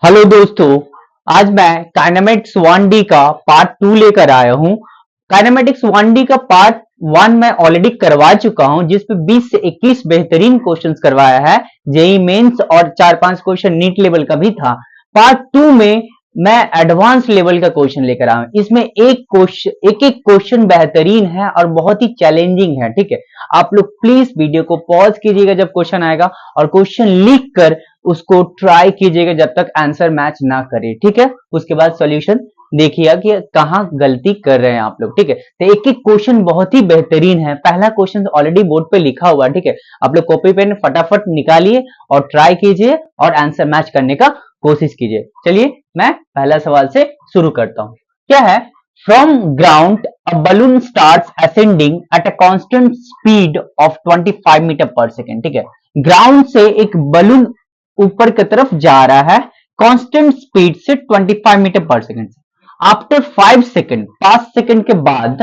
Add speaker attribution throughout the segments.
Speaker 1: Hello दोस्तों, आज मैं काइनेमेटिक्स 1D का पार्ट 2 लेकर आया हूं। काइनेमेटिक्स 1D का पार्ट 1 मैं ऑलरेडी करवा चुका हूं, जिसपे 20 से 21 बेहतरीन क्वेश्चंस करवाया है। जेई मेंस और 4-5 क्वेश्चन नीट लेवल का भी था। पार्ट 2 में मैं एडवांस लेवल का क्वेश्चन लेकर आया हूं। इसमें एक क्वेश्चन बेहतरीन है और बहुत ही चैलेंजिंग है। ठीक है, आप लोग प्लीज वीडियो को पॉज कीजिएगा जब क्वेश्चन आएगा और क्वेश्चन लिख कर उसको ट्राई कीजिएगा जब तक आंसर मैच ना करे। ठीक है, उसके बाद सॉल्यूशन देखिएगा कि कहां गलती कर रहे हैं आप लोग। ठीक है, तो एक एक क्वेश्चन बहुत ही बेहतरीन है। पहला क्वेश्चन ऑलरेडी बोर्ड पे लिखा हुआ है। ठीक है, आप लोग कॉपी पेन फटाफट निकालिए और ट्राई कीजिए और आंसर मैच करने का कोशिश कीजिए। चलिए मैं पहला सवाल से शुरू करता हूं। क्या है? From ground a balloon starts ascending at a constant speed of 25 metre per second. ठीक है, ग्राउंड से एक बलून ऊपर की तरफ जा रहा है कांस्टेंट स्पीड से 25 मीटर पर सेकेंड से। आफ्टर 5 सेकेंड के बाद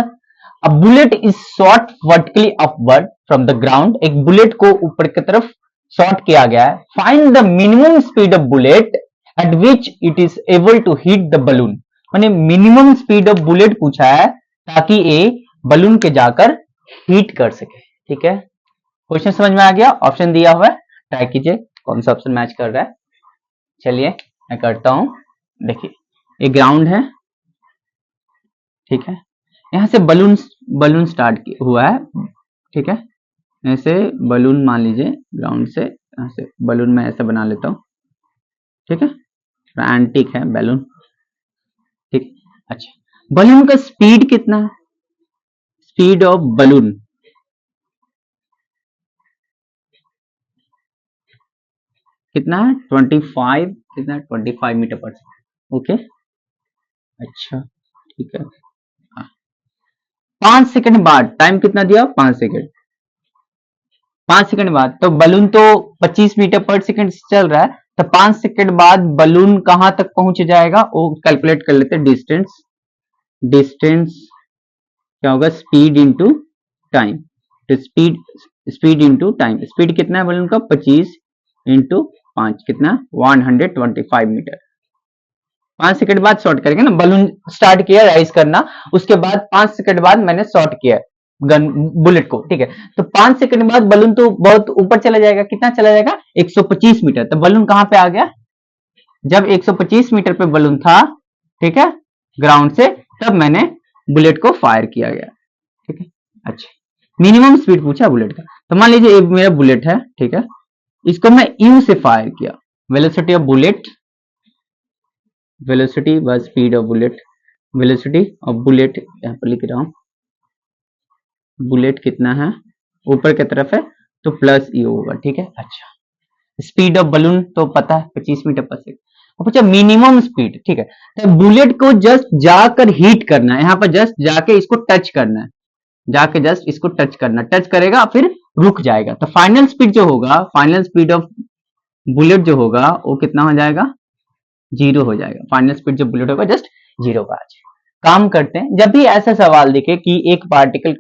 Speaker 1: a bullet is shot vertically upward from the ground. एक बुलेट को ऊपर की तरफ शॉट किया गया है। Find the minimum speed of bullet at which it is able to hit the balloon. मैंने मिनिमम स्पीड ऑफ बुलेट पूछा है ताकि ये बलून के जाकर हिट कर सके। ठीक है, क्वेश्चन समझ में आ गया? ऑप्शन दिया हुआ है, ट्राई कीजिए कौन सा ऑप्शन मैच कर रहा है। चलिए मैं करता हूं। देखिए ये ग्राउंड है। ठीक है, यहां से बलून स्टार्ट हुआ है। ठीक है, ऐसे बलून मान लीजिए ग्राउंड से, यहां से बलून में ऐसे बना लेता हूं। ठीक है, एंटीक है बैलून। ठीक, अच्छा बलून का स्पीड कितना है? स्पीड ऑफ बलून कितना है? 25। कितना है? 25 मीटर पर सेकेंड। ओके, अच्छा ठीक है। 5 सेकंड बाद, टाइम कितना दिया? 5 सेकंड। 5 सेकंड बाद तो बलून तो 25 मीटर पर सेकंड चल रहा है, तो 5 सेकंड बाद बलून कहां तक पहुंच जाएगा वो कैलकुलेट कर लेते हैं। डिस्टेंस, डिस्टेंस क्या होगा? Speed into time. तो स्पीड इंटू टाइम। स्पीड कितना है बलून का? 25 इंटू 5 कितना? 125 मीटर। 5 सेकंड बाद शॉर्ट करेंगे ना, बलून स्टार्ट किया राइज करना, उसके बाद 5 सेकंड बाद मैंने शॉर्ट किया गन बुलेट को। ठीक है, तो 5 सेकंड बाद बलून तो बहुत ऊपर चला जाएगा। कितना चला जाएगा? 125 मीटर। तो बलून कहां पे आ गया? जब 125 मीटर पे बलून था, ठीक है, ग्राउंड से, तब मैंने बुलेट को फायर किया गया। ठीक है, अच्छा मिनिमम स्पीड पूछा बुलेट का। तो मान लीजिए ये मेरा बुलेट है। ठीक है, इसको मैं यू से फायर किया। वेलोसिटी ऑफ बुलेट, वेलोसिटी व speed of bullet, velocity of bullet यहां पर लिख रहा हूं। बुलेट कितना है? ऊपर की तरफ है तो प्लस यू होगा। ठीक है, अच्छा स्पीड ऑफ बलून तो पता है 25 मीटर पर सेकंड। अच्छा मिनिमम स्पीड, ठीक है, तो बुलेट को जस्ट जाकर हीट करना है। यहां पर जस्ट जाके इसको टच करना है, जाके जस्ट इसको टच करना, टच करेगा फिर रुक जाएगा। तो फाइनल स्पीड जो होगा, फाइनल स्पीड ऑफ बुलेट जो होगा वो कितना हो जाएगा? 0 हो जाएगा। फाइनल स्पीड जो बुलेट होगा जस्ट 0 का आ जाएगा। काम करते हैं, जब भी ऐसा सवाल दिखे कि एक पार्टिकल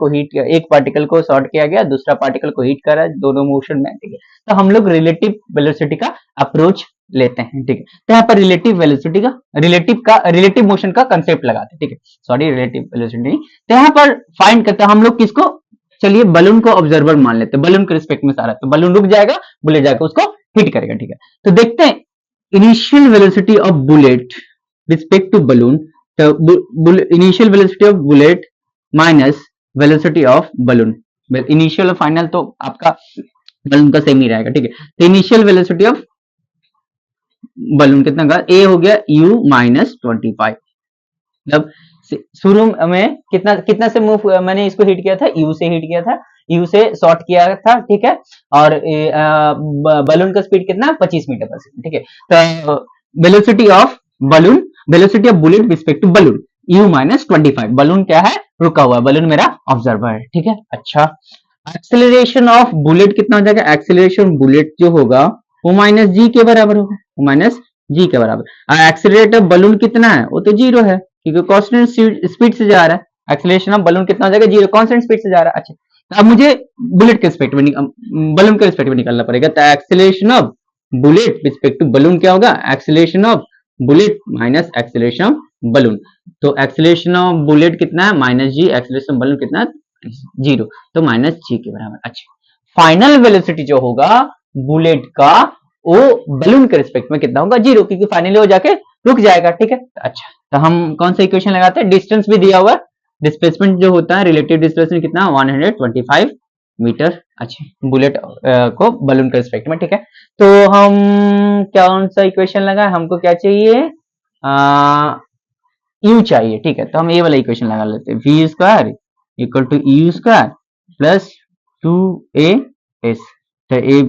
Speaker 1: को शॉर्ट किया गया, दूसरा पार्टिकल को हीट कर रहा है, दोनों मोशन में, ठीक है, तो हम लोग रिलेटिव वेलोसिटी का अप्रोच लेते हैं। ठीक है, तो यहाँ पर रिलेटिव मोशन का कंसेप्ट लगाते हैं। ठीक है, सॉरी रिलेटिव वेलोसिटी। तो यहाँ पर फाइंड करते हैं हम लोग किसको? चलिए बलून को ऑब्जर्वर मान लेते हैं। बलून के रिस्पेक्ट में सारा, तो बलून रुक जाएगा, बुलेट जाकर उसको हिट करेगा। ठीक है, तो देखते हैं initial velocity of bullet respect to balloon. तो initial velocity of bullet minus velocity of balloon. Initial और फाइनल तो आपका बलून का सेम ही रहेगा। ठीक है, तो इनिशियल वेलोसिटी ऑफ बलून कितना का? ए हो गया u माइनस 25। मतलब शुरू में कितना से मूव मैंने इसको हिट किया था? u से हिट किया था, u से शॉर्ट किया था। ठीक है, और बलून का स्पीड कितना? 25 मीटर पर सेकंड। ठीक है, तो velocity of balloon, velocity of bullet respect to balloon u minus 25। Balloon क्या है? रुका हुआ। बलून मेरा ऑब्जर्वर है। ठीक है, अच्छा एक्सेलरेशन ऑफ बुलेट कितना हो जाएगा? एक्सेलरेशन बुलेट जो होगा वो माइनस जी के बराबर होगा, वो माइनस जी के बराबर। और एक्सेलरेट ऑफ बलून कितना है? वो तो 0 है क्योंकि कांस्टेंट स्पीड से जा रहा है। एक्सेलरेशन ऑफ बलून कितना हो जाएगा? 0, कांस्टेंट स्पीड से जा रहा है। अच्छा, तो अब मुझे बुलेट के रिस्पेक्ट में बलून के रिस्पेक्ट में निकालना पड़ेगा। तो acceleration of bullet respect to balloon क्या होगा? Acceleration of bullet minus acceleration balloon. तो एक्सेलरेशन ऑफ बुलेट कितना है माइनस जी, एक्सेलरेशन बलून कितना है जीरो, तो माइनस जी के बराबर। अच्छा, फाइनल वेलोसिटी जो होगा बुलेट का वो बलून के रिस्पेक्ट में कितना होगा जीरो, क्योंकि फाइनली वो जाके रुक जाएगा। ठीक है, अच्छा तो हम कौन सा इक्वेशन लगाते हैं, डिस्टेंस भी दिया हुआ है, डिस्प्लेसमेंट जो होता है रिलेटिव डिस्प्लेसमेंट कितना 125 मीटर। अच्छा, बुलेट को बलून के रिस्पेक्ट में। ठीक है, तो हम कौन सा इक्वेशन लगाए, हमको क्या चाहिए यू चाहिए। ठीक है, तो हम ये वाला इक्वेशन लगा लेते हैं, v square equal to u square plus 2a s. तो a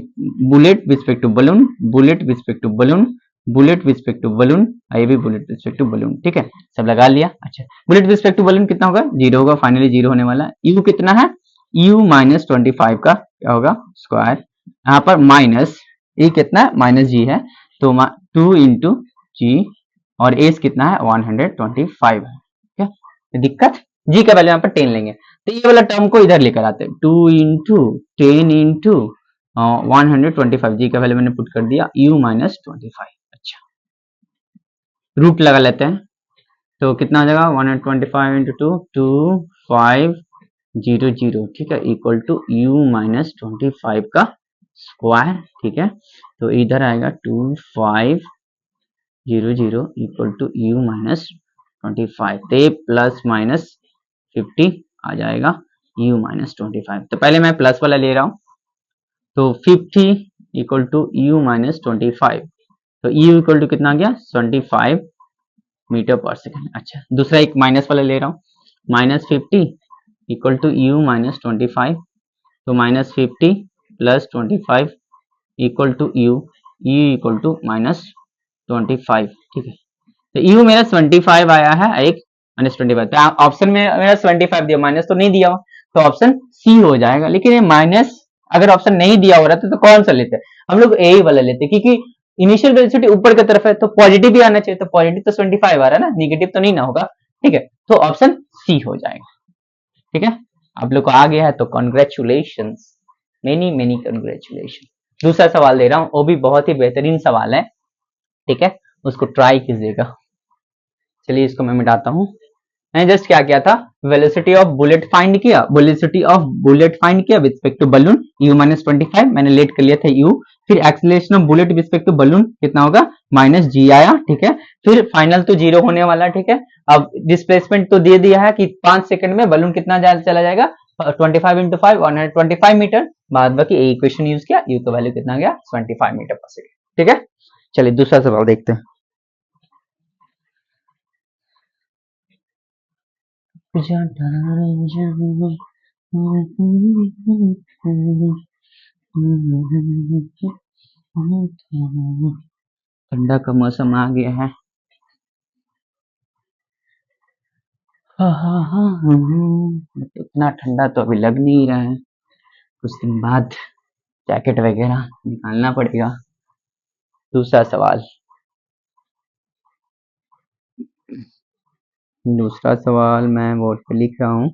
Speaker 1: bullet respect to balloon, bullet respect to balloon, bullet respect to balloon, ये भी बुलेट विस्पेक्ट टू बलून। ठीक है, सब लगा लिया। अच्छा, बुलेट विस्पेक्ट टू बलून कितना होगा, जीरो होगा, फाइनली जीरो होने वाला। यू कितना है, यू माइनस 25 का क्या होगा स्क्वायर, यहाँ पर माइनस ये कितना है माइनस जी है, तो 2 इंटू जी, और एस कितना है 125 है। क्या दिक्कत, जी का वैल्यू यहाँ पर 10 लेंगे, तो ये वाला टर्म को इधर लेकर आते हैं, 2 इंटू 10 इंटू 125, जी का वैल्यू मैंने पुट कर दिया u माइनस 25। अच्छा, रूट लगा लेते हैं, तो कितना आ जाएगा 125 इंटू 2 2500। ठीक है, इक्वल टू u माइनस 25 का स्क्वायर। ठीक है, तो इधर आएगा 2500 इक्वल टू u माइनस 25, तो प्लस माइनस 50 आ जाएगा u माइनस 25। तो पहले मैं प्लस वाला ले रहा हूं, तो 50 इक्वल टू u माइनस 25, तो u इक्वल टू कितना आ गया 25 मीटर पर सेकेंड। अच्छा, दूसरा एक माइनस वाला ले रहा हूँ, minus 50 equal to u minus 25, तो minus 50 plus 25 equal to u, u equal to minus 25। ठीक है, तो u मेरा 25 आया है, एक माइनस 25, तो ऑप्शन में मेरा 25 दिया, माइनस तो नहीं दिया हुआ, तो ऑप्शन सी हो जाएगा। लेकिन ये माइनस अगर ऑप्शन नहीं दिया हो रहा था तो कौन सा लेते हैं, हम लोग ए वाला लेते, क्योंकि इनिशियल वेलोसिटी ऊपर की तरफ है तो पॉजिटिव भी आना चाहिए, तो पॉजिटिव तो 25 आ रहा है ना, निगेटिव तो नहीं ना होगा। ठीक है, तो ऑप्शन सी हो जाएगा। ठीक है, आप लोग को आ गया है तो कॉन्ग्रेचुलेशन, मेनी मेनी कॉन्ग्रेचुलेशन। दूसरा सवाल दे रहा हूं, वो भी बहुत ही बेहतरीन सवाल है। ठीक है, उसको ट्राई कीजिएगा। चलिए इसको मैं मिटाता हूं। मैंने जस्ट क्या किया था, वेलोसिटी ऑफ बुलेट फाइंड किया, वेलोसिटी ऑफ बुलेट फाइंड किया with respect to balloon u minus 25, मैंने लेट कर लिया था u, फिर acceleration of bullet with respect to balloon कितना होगा माइनस जी आया। ठीक है, फिर फाइनल तो जीरो होने वाला। ठीक है, अब डिस्प्लेसमेंट तो दे दिया है कि 5 सेकंड में बलून कितना चला जाएगा 25 इंटू 5 125 मीटर, बाद बाकी एक इक्वेशन यूज किया, u का वैल्यू कितना गया 25 मीटर पर सेकंड। ठीक है, चलिए दूसरा सवाल देखते हैं। ठंडा का मौसम आ गया है। इतना ठंडा तो अभी लग नहीं रहा है, कुछ दिन बाद जैकेट वगैरह निकालना पड़ेगा। दूसरा सवाल, दूसरा सवाल मैं बोर्ड पे लिख रहा हूँ,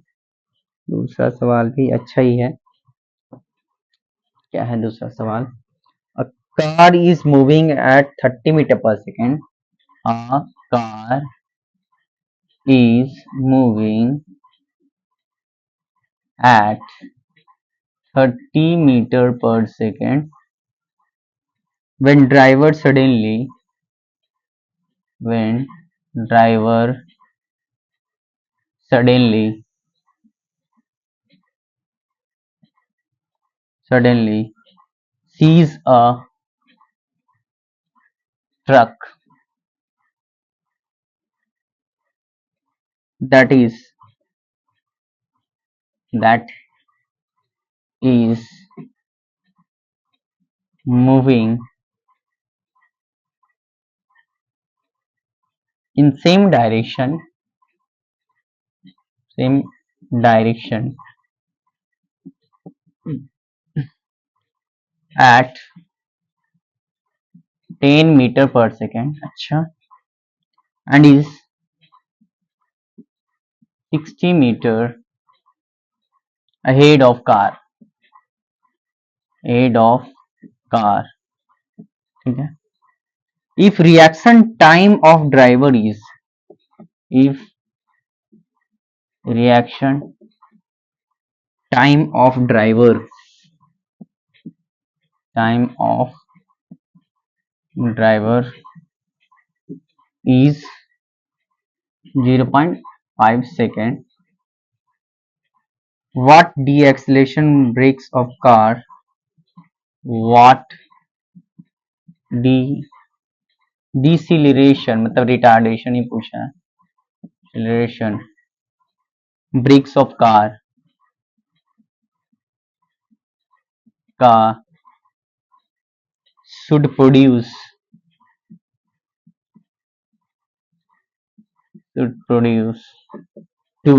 Speaker 1: दूसरा सवाल भी अच्छा ही है। क्या है दूसरा सवाल, a car is moving at 30 metre per second, a car is moving at 30 meter per second when driver suddenly sees a truck that is moving in same direction at 10 meter per second, अच्छा, and is 60 meter ahead of car, ठीक है, if reaction time of driver is, if reaction time of driver is 0.5 second, what deceleration brakes of car, what deceleration मतलब retardation ही पूछा है, acceleration brakes of car का should produce to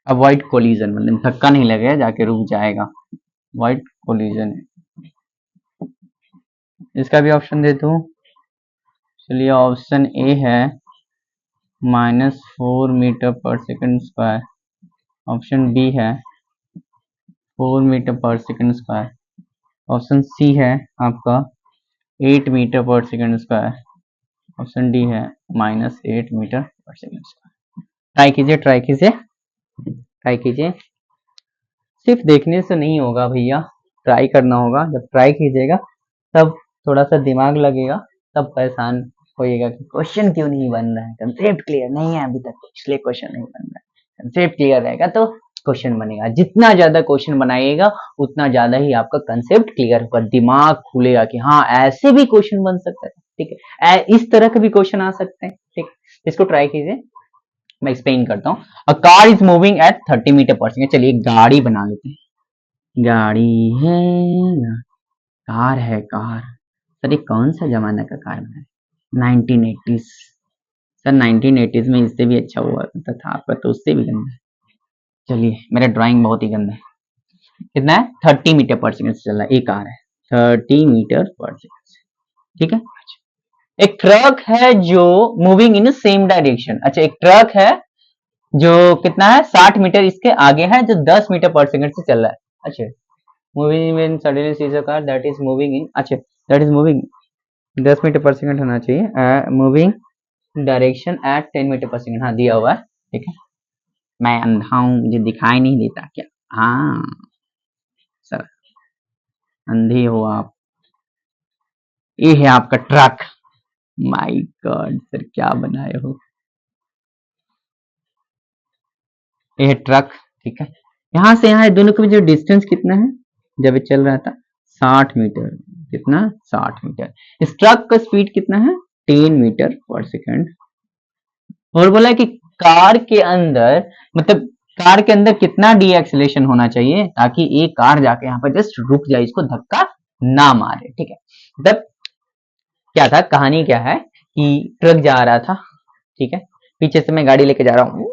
Speaker 1: avoid collision, मतलब धक्का नहीं लगेगा, जाके रुक जाएगा, avoid collision। इसका भी ऑप्शन दे दूं, चलिए ऑप्शन ए है -4 metre per second square, option B है 4 metre per second square, option C है आपका 8 metre per second square, option D है -8 metre per second square. Try कीजिए, सिर्फ देखने से नहीं होगा भैया, ट्राई करना होगा। जब ट्राई कीजिएगा तब थोड़ा सा दिमाग लगेगा, तब परेशान होइएगा कि क्वेश्चन क्यों नहीं बन रहा है, कंसेप्ट क्लियर नहीं है अभी तक, इसलिए क्वेश्चन नहीं बन रहा है। कंसेप्ट क्लियर रहेगा तो क्वेश्चन बनेगा, जितना ज्यादा क्वेश्चन बनाइएगा उतना ज्यादा ही आपका कंसेप्ट क्लियर होगा, दिमाग खुलेगा कि हाँ ऐसे भी क्वेश्चन बन सकता है, ठीक है, इस तरह के भी क्वेश्चन आ सकते हैं, ठीक। इसको ट्राई कीजिए, मैं एक्सप्लेन करता हूँ। A car is moving at 30 metre per second, चलिए गाड़ी बना लेते हैं, गाड़ी है, कार है, कार, सर ये कौन सा जमाना का कार बना है, 1980s, सर 1980s में इससे भी अच्छा हुआ था आपका, तो उससे भी गंदा है। चलिए मेरा ड्राइंग बहुत ही गंदा है, कितना है 30 मीटर पर सेकेंड से चल रहा है, एक कार है 30 मीटर पर सेकेंड, ठीक है। एक ट्रक है जो मूविंग इन सेम डायरेक्शन, अच्छा एक ट्रक है जो कितना है 60 मीटर इसके आगे है, जो 10 मीटर पर सेकेंड से चल रहा है, अच्छा moving when suddenly sees a car that is moving in, अच्छा that is moving 10 metre per second होना चाहिए, moving direction at 10 metre per second, हाँ दिया हुआ है, ठीक है। मैं अंधा हूं, मुझे दिखाई नहीं देता क्या, हाँ सर अंधे हो आप। ये है आपका ट्रक, माय गॉड सर क्या बनाए हो, ये है ट्रक, ठीक है। यहां से यहाँ दोनों के बीच जो डिस्टेंस कितना है, जब ये चल रहा था 60 मीटर, कितना 60 मीटर, इस ट्रक का स्पीड कितना है 10 मीटर पर सेकेंड, और बोला है कि कार के अंदर मतलब कार के अंदर कितना डी एक्सेलेरेशन होना चाहिए ताकि एक कार जाके यहाँ पर जस्ट रुक जाए, इसको धक्का ना मारे, ठीक है। तब क्या था, कहानी क्या है कि ट्रक जा रहा था, ठीक है, पीछे से मैं गाड़ी लेके जा रहा हूँ,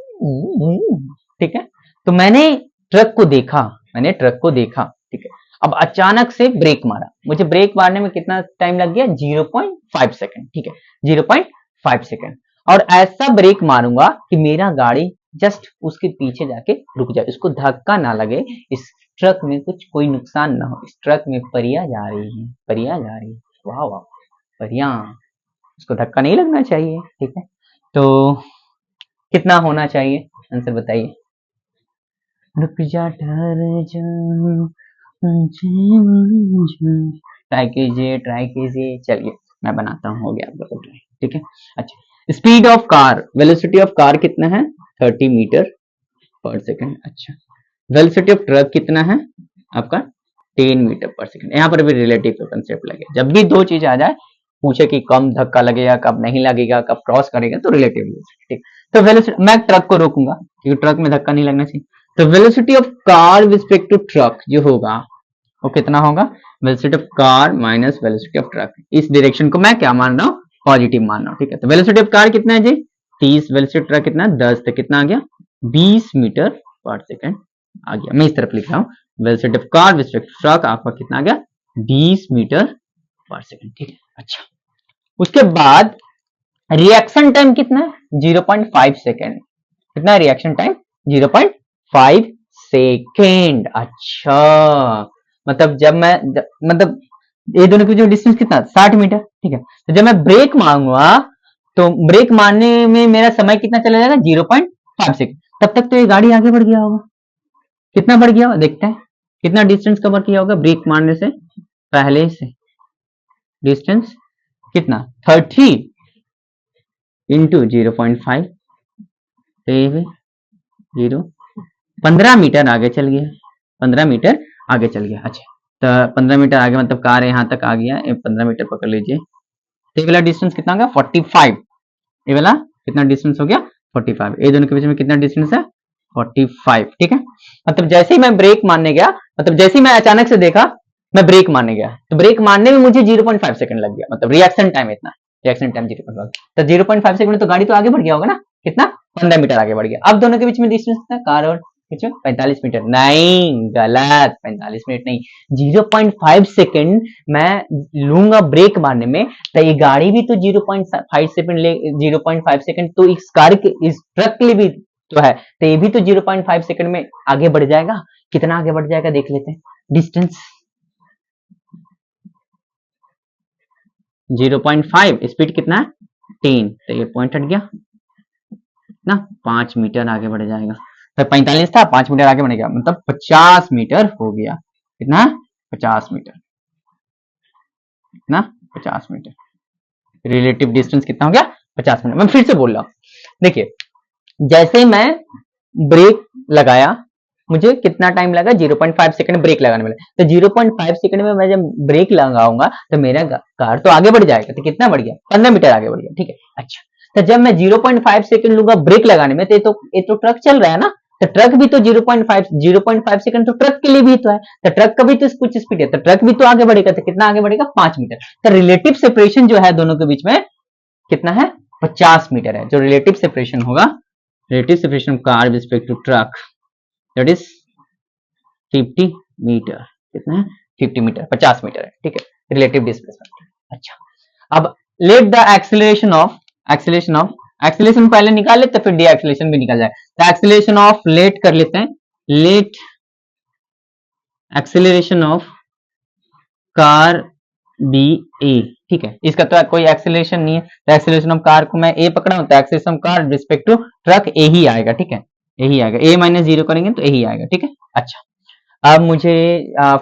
Speaker 1: ठीक है, तो मैंने ट्रक को देखा, ठीक है, अब अचानक से ब्रेक मारा, मुझे ब्रेक मारने में कितना टाइम लग गया 0.5 सेकंड, ठीक है 0.5 सेकंड, और ऐसा ब्रेक मारूंगा कि मेरा गाड़ी जस्ट उसके पीछे जाके रुक जाए, उसको धक्का ना लगे, इस ट्रक में कुछ कोई नुकसान ना हो, इस ट्रक में परियां जा रही है, वाह वाह परियां, उसको धक्का नहीं लगना चाहिए, ठीक है। तो कितना होना चाहिए, आंसर बताइए, रुक जा ठहर जा, ट्राई कीजिए, चलिए मैं बनाता हूँ, हो गया आप लोगों ट्राई, ठीक है। अच्छा speed of car, velocity of car कितना है 30 मीटर पर सेकेंड, अच्छा वेलोसिटी ऑफ ट्रक कितना है आपका 10 मीटर पर सेकेंड, यहाँ पर भी रिलेटिव कंसेप्ट लगे, जब भी दो चीज आ जाए पूछे कि कम धक्का लगेगा कब नहीं लगेगा कब क्रॉस करेगा, तो रिलेटिव, ठीक। तो वेलोसिटी, मैं ट्रक को रोकूंगा क्योंकि ट्रक में धक्का नहीं लगना चाहिए, तो velocity of car with respect to truck जो होगा वो कितना होगा, velocity of car minus velocity of truck, इस डायरेक्शन को मैं क्या मान रहा हूँ पॉजिटिव मान रहा हूँ, ठीक है। तो वेलोसिटी ऑफ कार कितना है जी 30, वेलोसिटी ट्रक कितना 10, तो कितना आ गया 20 मीटर पर सेकेंड आ गया, मैं इस तरफ लिख रहा हूँ, velocity of car with respect to truck आपका कितना आ गया 20 मीटर पर सेकेंड, ठीक है। अच्छा उसके बाद रिएक्शन टाइम कितना है 0.5 सेकेंड, कितना रिएक्शन टाइम 0.5 सेकेंड, अच्छा मतलब जब मैं मतलब ये दोनों के बीच में डिस्टेंस कितना 60 मीटर, ठीक है। तो जब मैं ब्रेक मारूंगा तो ब्रेक मारने में मेरा समय कितना चला जाएगा 0.5 सेकेंड। तब तक तो ये गाड़ी आगे बढ़ गया होगा। कितना बढ़ गया होगा देखते हैं, कितना डिस्टेंस कवर किया होगा ब्रेक मारने से पहले से। डिस्टेंस कितना 30 इंटू 0.5, 15 मीटर आगे चल गया, 15 मीटर आगे चल गया। अच्छा, तो 15 मीटर आगे मतलब कार यहाँ तक आ गया, 15 मीटर पकड़ लीजिए। तो ये वाला डिस्टेंस कितना होगा 45, ये वाला कितना डिस्टेंस हो गया 45। ये दोनों के बीच में कितना डिस्टेंस है 45, ठीक है। मतलब जैसे ही मैं ब्रेक मारने गया, मतलब जैसे ही मैं अचानक से देखा मैं ब्रेक मारने गया, तो ब्रेक मारने में मुझे 0.5 सेकंड लग गया, मतलब रिएक्शन टाइम इतना, रिएक्शन टाइम 0.5। तो 0.5 सेकंड में तो गाड़ी तो आगे बढ़ गया होगा ना, कितना 15 मीटर आगे बढ़ गया। अब दोनों के बीच में डिस्टेंस कितना, कार और बीच में 45 मीटर। नहीं, गलत, 45 मिनट नहीं, 0.5 सेकंड मैं लूंगा ब्रेक मारने में, तो ये गाड़ी भी तो 0.5 सेकंड ले, 0.5 सेकंड तो इस कार के इस ट्रक के लिए भी तो है, तो ये भी तो 0.5 सेकंड में आगे बढ़ जाएगा। कितना आगे बढ़ जाएगा देख लेते हैं, डिस्टेंस 0.5, स्पीड कितना है 10, तो ये पॉइंट हट गया ना, 5 मीटर आगे बढ़ जाएगा। तो 45 था, 5 मीटर आगे बढ़ गया, मतलब 50 मीटर हो गया। कितना 50 मीटर, कितना 50 मीटर। रिलेटिव डिस्टेंस कितना हो गया 50 मीटर। मैं फिर से बोल रहा हूं, देखिए जैसे ही मैं ब्रेक लगाया मुझे कितना टाइम लगा 0.5 सेकंड ब्रेक लगाने में, तो 0.5 सेकंड में मैं जब ब्रेक लगाऊंगा तो मेरा कार तो आगे बढ़ जाएगा, तो कितना बढ़ गया 15 मीटर आगे बढ़ गया, ठीक है। अच्छा, तो जब मैं 0.5 सेकंड लूंगा ब्रेक लगाने में, तो ये तो ट्रक चल रहा है ना, तो ट्रक भी तो 0.5 सेकंड तो ट्रक के लिए भी तो है, तो ट्रक का भी तो कुछ स्पीड है, तो ट्रक भी तो आगे बढ़ेगा, तो कितना आगे बढ़ेगा 5 मीटर। तो रिलेटिव सेपरेशन जो है दोनों के बीच में कितना है 50 मीटर है। जो रिलेटिव सेपरेशन होगा, relative separation car with respect to truck, that is 50 metre. कितना है 50 मीटर, 50 मीटर है, ठीक है, रिलेटिव डिस्प्लेसमेंट। अच्छा, अब लेट द एक्सेलरेशन पहले निकाल लेते, फिर डी एक्सेलरेशन भी निकल जाए। तो एक्सेलरेशन ऑफ लेट कर लेते हैं, let acceleration of car be a, ठीक है। इसका तो कोई एक्सेलरेशन नहीं है, तो एक्सेलरेशन ऑफ कार को मैं ए पकड़ा हूं, तो acceleration of car respect to truck a ही आएगा, ठीक है, यही आएगा, ए माइनस 0 करेंगे तो यही आएगा, ठीक है। अच्छा, अब मुझे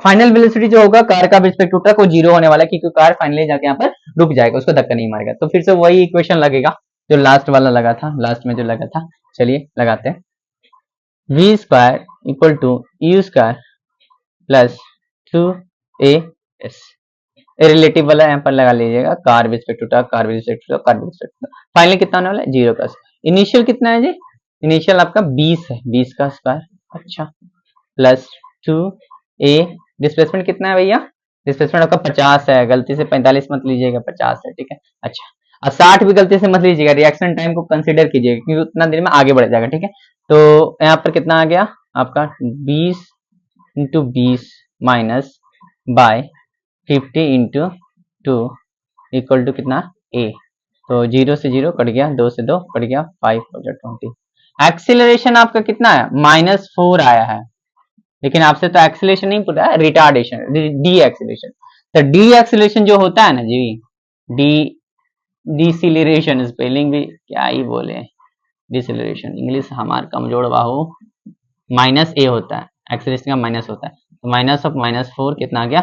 Speaker 1: फाइनल वेलोसिटी जो होगा कार का रिस्पेक्ट टू ट्रक वो 0 होने वाला है, क्योंकि कार फाइनली जाके यहाँ पर रुक जाएगा, उसको धक्का नहीं मारेगा। तो फिर से वही इक्वेशन लगेगा जो लास्ट वाला लगा था, लास्ट में जो लगा था। चलिए लगाते हैं, v square equal to u square plus 2 s, relative वाला यहाँ पर लगा लीजिएगा, car with respect to truck, car with respect to truck, car with respect to, finally कितना होने वाला है 0 का स्क्वायर। इनिशियल कितना है जी, इनिशियल आपका 20 है, 20 का स्क्वायर। अच्छा, प्लस 2a, डिस्प्लेसमेंट कितना है भैया, डिस्प्लेसमेंट आपका 50 है, गलती से 45 मत लीजिएगा, 50 है, ठीक है। अच्छा, और 60 भी गलती से मत लीजिएगा, रिएक्शन टाइम को कंसीडर कीजिएगा, क्योंकि उतना देर में आगे बढ़ जाएगा, ठीक है। तो यहाँ पर कितना आ गया आपका 20 into 20 minus by 50 into 2 equal to कितना a, तो 0 से 0 कट गया, 2 से 2 कट गया, 5 हो जाए 20। एक्सीलरेशन आपका कितना है -4 आया है, लेकिन आपसे तो एक्सीलरेशन नहीं पूछा है, रिटार्डेशन, डी एक्सीलरेशन। तो डी एक्सीलरेशन जो होता है ना जी, डी डिसिलरेशन, स्पेलिंग भी क्या ही बोले, डिसिलरेशन इंग्लिश हमार कमजोर बाहू, माइनस ए होता है, एक्सीलरेशन का माइनस होता है, तो माइनस ऑफ -4 कितना आ गया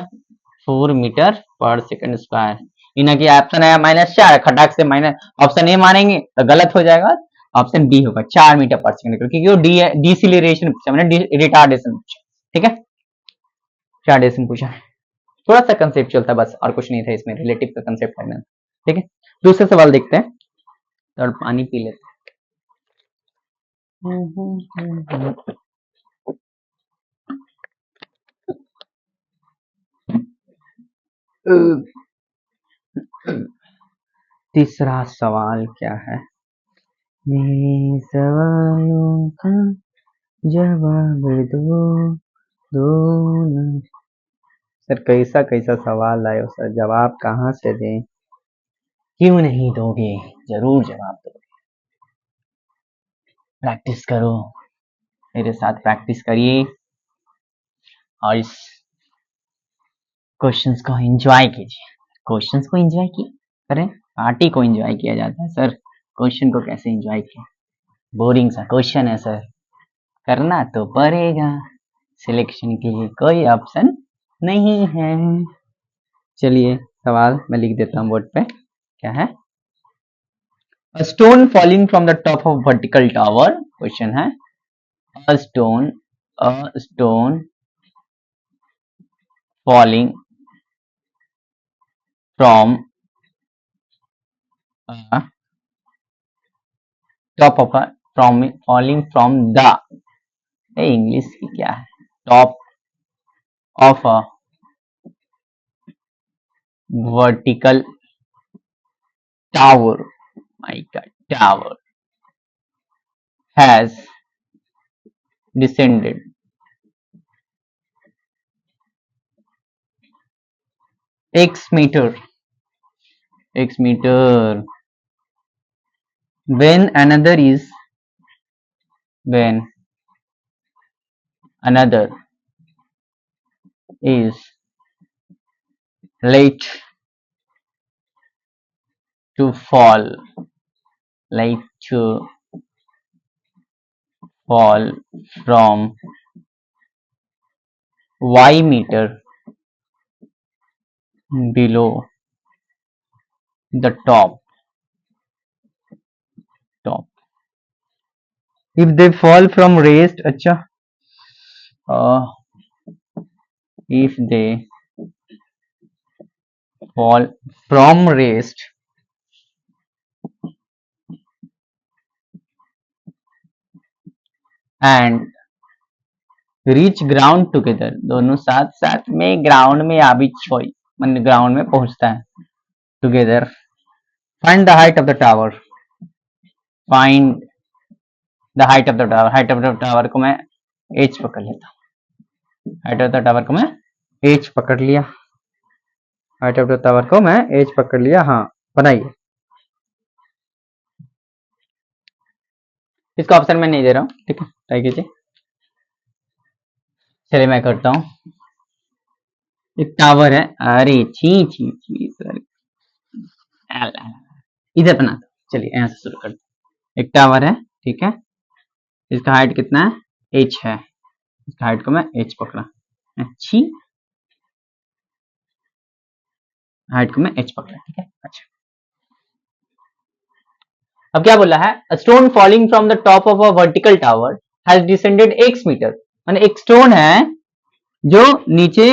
Speaker 1: 4 मीटर पर सेकंड स्क्वायर। इन्हें की ऑप्शन है -4, खटाक से माइनस ऑप्शन ए मारेंगे तो गलत हो जाएगा, ऑप्शन बी होगा 4 मीटर पर सेकंड, क्योंकि वो डिसिलरेशन पूछा मैंने, रिटार्डेशन पूछा, ठीक है, रिटार्डेशन पूछा। थोड़ा सा कंसेप्ट चलता है बस, और कुछ नहीं था इसमें, रिलेटिव का कंसेप्ट है, ठीक है। दूसरा सवाल देखते हैं, और पानी पी लेते हैं। तीसरा सवाल क्या है, मेरे सवालों का जवाब दो न। सर कैसा कैसा सवाल आए सर, जवाब कहाँ से दें, क्यों नहीं दोगे, जरूर जवाब दोगे। प्रैक्टिस करो, मेरे साथ प्रैक्टिस करिए, और इस क्वेश्चंस को एंजॉय कीजिए, क्वेश्चंस को एंजॉय करें, पार्टी को एंजॉय किया जाता है सर, क्वेश्चन को कैसे एंजॉय किया, बोरिंग सा क्वेश्चन है सर, करना तो पड़ेगा, सिलेक्शन के लिए कोई ऑप्शन नहीं है। चलिए सवाल मैं लिख देता हूँ बोर्ड पे, क्या है, A stone falling from the top of vertical tower, question है, a stone falling from top of a falling from the, English की क्या है, top of a vertical tower, my God, tower has descended x meter when another is late to fall from y meter below the top. If they fall from raised, अच्छा, if they fall from raised and reach ground together, दोनों साथ साथ में ground में आ भी छोई, मतलब ground में पहुंचता है, together, find the height of the tower, find the height of the tower, height of the tower को मैं h पकड़ लेता हूँ, height of the tower को मैं h पकड़ लिया, height of the tower को मैं h पकड़ लिया, हाँ बनाइए, इसका ऑप्शन मैं नहीं दे रहा हूँ, ठीक है, ट्राई कीजिए। चलिए मैं करता हूँ, एक टावर है, अरे छी छी छी सर, इधर बना दो, चलिए यहाँ से शुरू करते हैं, एक टावर है, ठीक है, इसका हाइट कितना है, h है, इसका हाइट को मैं h पकड़ा, अच्छी हाइट को मैं h पकड़ा, ठीक है, अच्छा, अब क्या बोला है, a stone falling from the top of a vertical tower has descended x metre, माने एक स्टोन है जो नीचे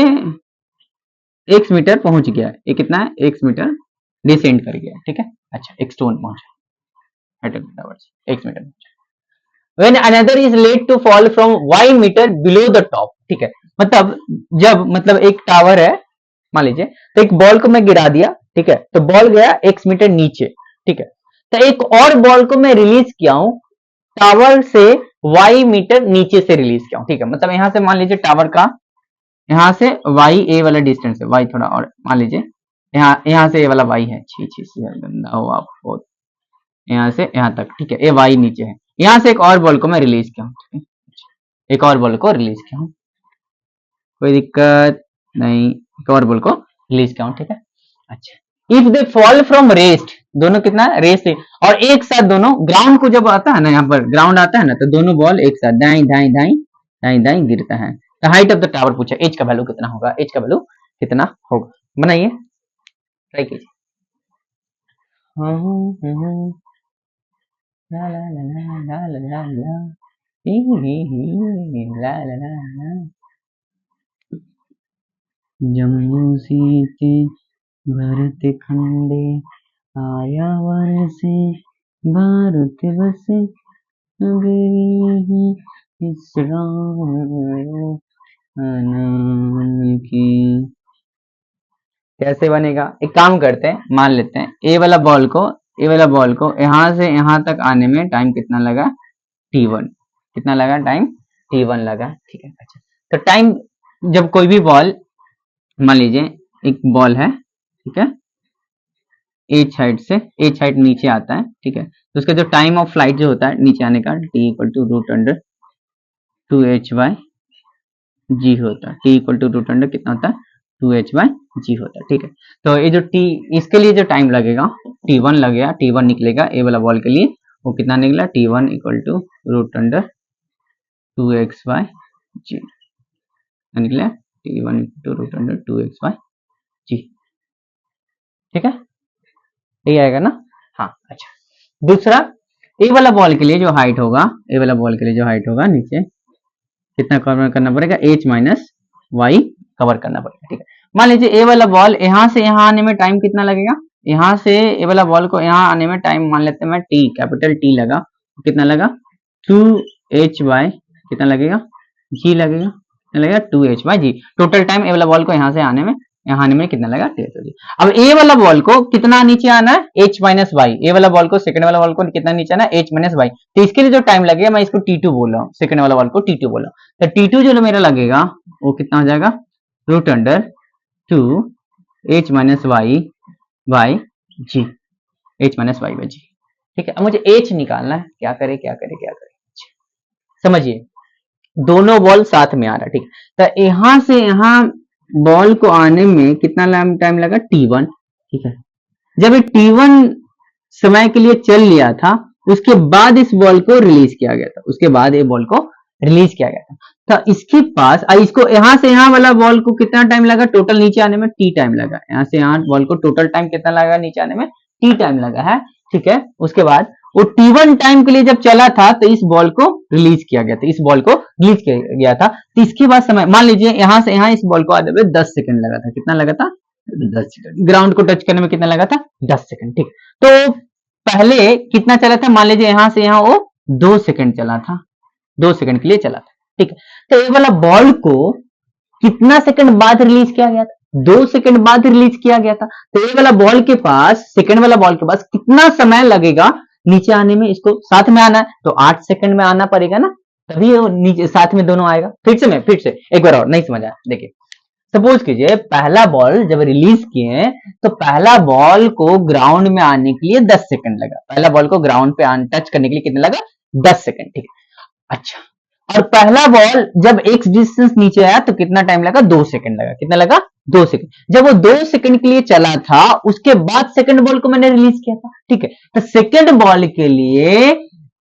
Speaker 1: x मीटर पहुंच गया, ये कितना है, x मीटर डिसेंड कर गया, ठीक है, अच्छा, एक स्टोन पहुंचा हाइट ऑफ द टावर से x मीटर पहुंचा, when another is late to fall from y metre below the top, ठीक है, मतलब जब, मतलब एक टावर है, मान लीजिए, तो एक बॉल को मैं गिरा दिया, ठीक है, तो बॉल गया x मीटर नीचे, ठीक है, तो एक और बॉल को मैं रिलीज किया हूं टावर से y मीटर नीचे से रिलीज किया हूं, ठीक है, मतलब यहां से मान लीजिए टावर का, यहां से y a वाला डिस्टेंस है, y थोड़ा और मान लीजिए, यहां से a वाला y है, छी छी गंदा हो आप बहुत, यहां से यहां तक, ठीक है, ये y नीचे है, यहां से एक और बॉल को मैं रिलीज किया हूं, ठीक है, एक और बॉल को रिलीज किया हूं, कोई दिक्कत नहीं, एक और बॉल को रिलीज किया हूं, ठीक है, अच्छा, if they fall from rest, दोनों कितना रेस्ट, और एक साथ दोनों ग्राउंड को जब आता है ना, यहाँ पर ग्राउंड आता है ना, तो दोनों बॉल एक साथ दाई दाई दाई दाई दाई गिरता है, तो हाइट ऑफ द टावर पूछा, एच का वैल्यू कितना होगा, एच का वैल्यू कितना होगा, बनाइए, ट्राई कीजिए, ला ला ला ला ला ला ला ही ला ला ला, जम्मू सीते भरत खंडे आया वर से भारत बसे इस की, कैसे बनेगा, एक काम करते हैं, मान लेते हैं ए वाला बॉल को यहां से यहां तक आने में टाइम कितना लगा, t1, कितना लगा टाइम, t1 लगा, ठीक है, अच्छा, तो टाइम, जब कोई भी बॉल, मान लीजिए एक बॉल है, ठीक है, एच हाइट नीचे आता है, ठीक है, तो उसका जो टाइम ऑफ फ्लाइट जो होता है नीचे आने का, t equal to root under 2h/g होता है, t equal to root under कितना होता है, 2h/g होता है। ठीक है, तो ये जो t इसके लिए जो टाइम लगेगा t1 लगेगा, t1 निकलेगा ए वाला बॉल के लिए, वो कितना निकला t1 इक्वल टू √2x/g निकला t1 इक्वल टू √2x/g। ठीक है, यही आएगा ना। हाँ अच्छा, दूसरा ए वाला बॉल के लिए जो हाइट होगा, ए वाला बॉल के लिए जो हाइट होगा नीचे कितना कवर करना पड़ेगा, h माइनस वाई कवर करना पड़ेगा। ठीक है, मान लीजिए ए वाला बॉल यहाँ से यहाँ आने में टाइम कितना लगेगा, यहाँ से ए वाला बॉल को यहाँ आने में टाइम मान लेते हैं मैं t, कैपिटल T लगा, कितना लगा 2h/, कितना लगेगा g लगेगा, कितना लगेगा 2h/g। टोटल टाइम ए वाला बॉल को यहाँ से आने में कितना लगा 2h/g। अब ए वाला बॉल को कितना नीचे आना है, h माइनस वाई, ए वाला बॉल को सेकंड वाला बॉल को कितना नीचे आना है, h माइनस वाई। तो इसके लिए जो टाइम लगेगा मैं इसको t2 बोल रहा हूँ, सेकंड वाला बॉल को t2 बोल रहा हूँ। तो t2 जो मेरा लगेगा वो कितना हो जाएगा √2h minus y by g, h minus y by g. ठीक है, अब मुझे h निकालना है, क्या करे समझिए, दोनों बॉल साथ में आ रहा है। ठीक है, तो यहाँ से यहाँ बॉल को आने में कितना टाइम लगा t1। ठीक है, जब ये t1 समय के लिए चल लिया था, उसके बाद इस बॉल को रिलीज किया गया था, उसके बाद ये बॉल को रिलीज किया गया था। तो इसके पास इसको यहाँ से यहाँ वाला बॉल को कितना टाइम लगा टोटल नीचे आने में, t टाइम लगा। यहाँ से यहाँ बॉल को टोटल टाइम कितना लगा नीचे आने में, t टाइम लगा है। ठीक है, उसके बाद वो t1 टाइम के लिए जब चला था तो इस बॉल को रिलीज किया गया था, इस बॉल को रिलीज किया गया था। तो इसके बाद समय मान लीजिए यहाँ से यहाँ इस बॉल को आने में 10 सेकंड लगा था, कितना लगा था 10 सेकंड। ग्राउंड को टच करने में कितना लगा था 10 सेकंड। ठीक, तो पहले कितना चला था, मान लीजिए यहाँ से यहाँ वो 2 सेकंड चला था, 2 सेकंड के लिए चला था। ठीक है, तो ये वाला बॉल को कितना सेकंड बाद रिलीज किया गया था, 2 सेकंड बाद रिलीज किया गया था। तो ये वाला बॉल के पास, सेकंड वाला बॉल के पास कितना समय लगेगा नीचे आने में, इसको साथ में आना है तो 8 सेकंड में आना पड़ेगा ना, तभी वो नीचे साथ में दोनों आएगा। फिर से एक बार और, नहीं समझा, देखिए सपोज कीजिए पहला बॉल जब रिलीज किए तो पहला बॉल को ग्राउंड में आने के लिए 10 सेकंड लगा, पहला बॉल को ग्राउंड पे टच करने के लिए कितना लगा 10 सेकंड। ठीक है, अच्छा, और पहला बॉल जब x डिस्टेंस नीचे आया तो कितना टाइम लगा 2 सेकंड लगा, कितना लगा 2 सेकंड। जब वो 2 सेकंड के लिए चला था उसके बाद सेकंड बॉल को मैंने रिलीज किया था। ठीक है, तो सेकंड बॉल के लिए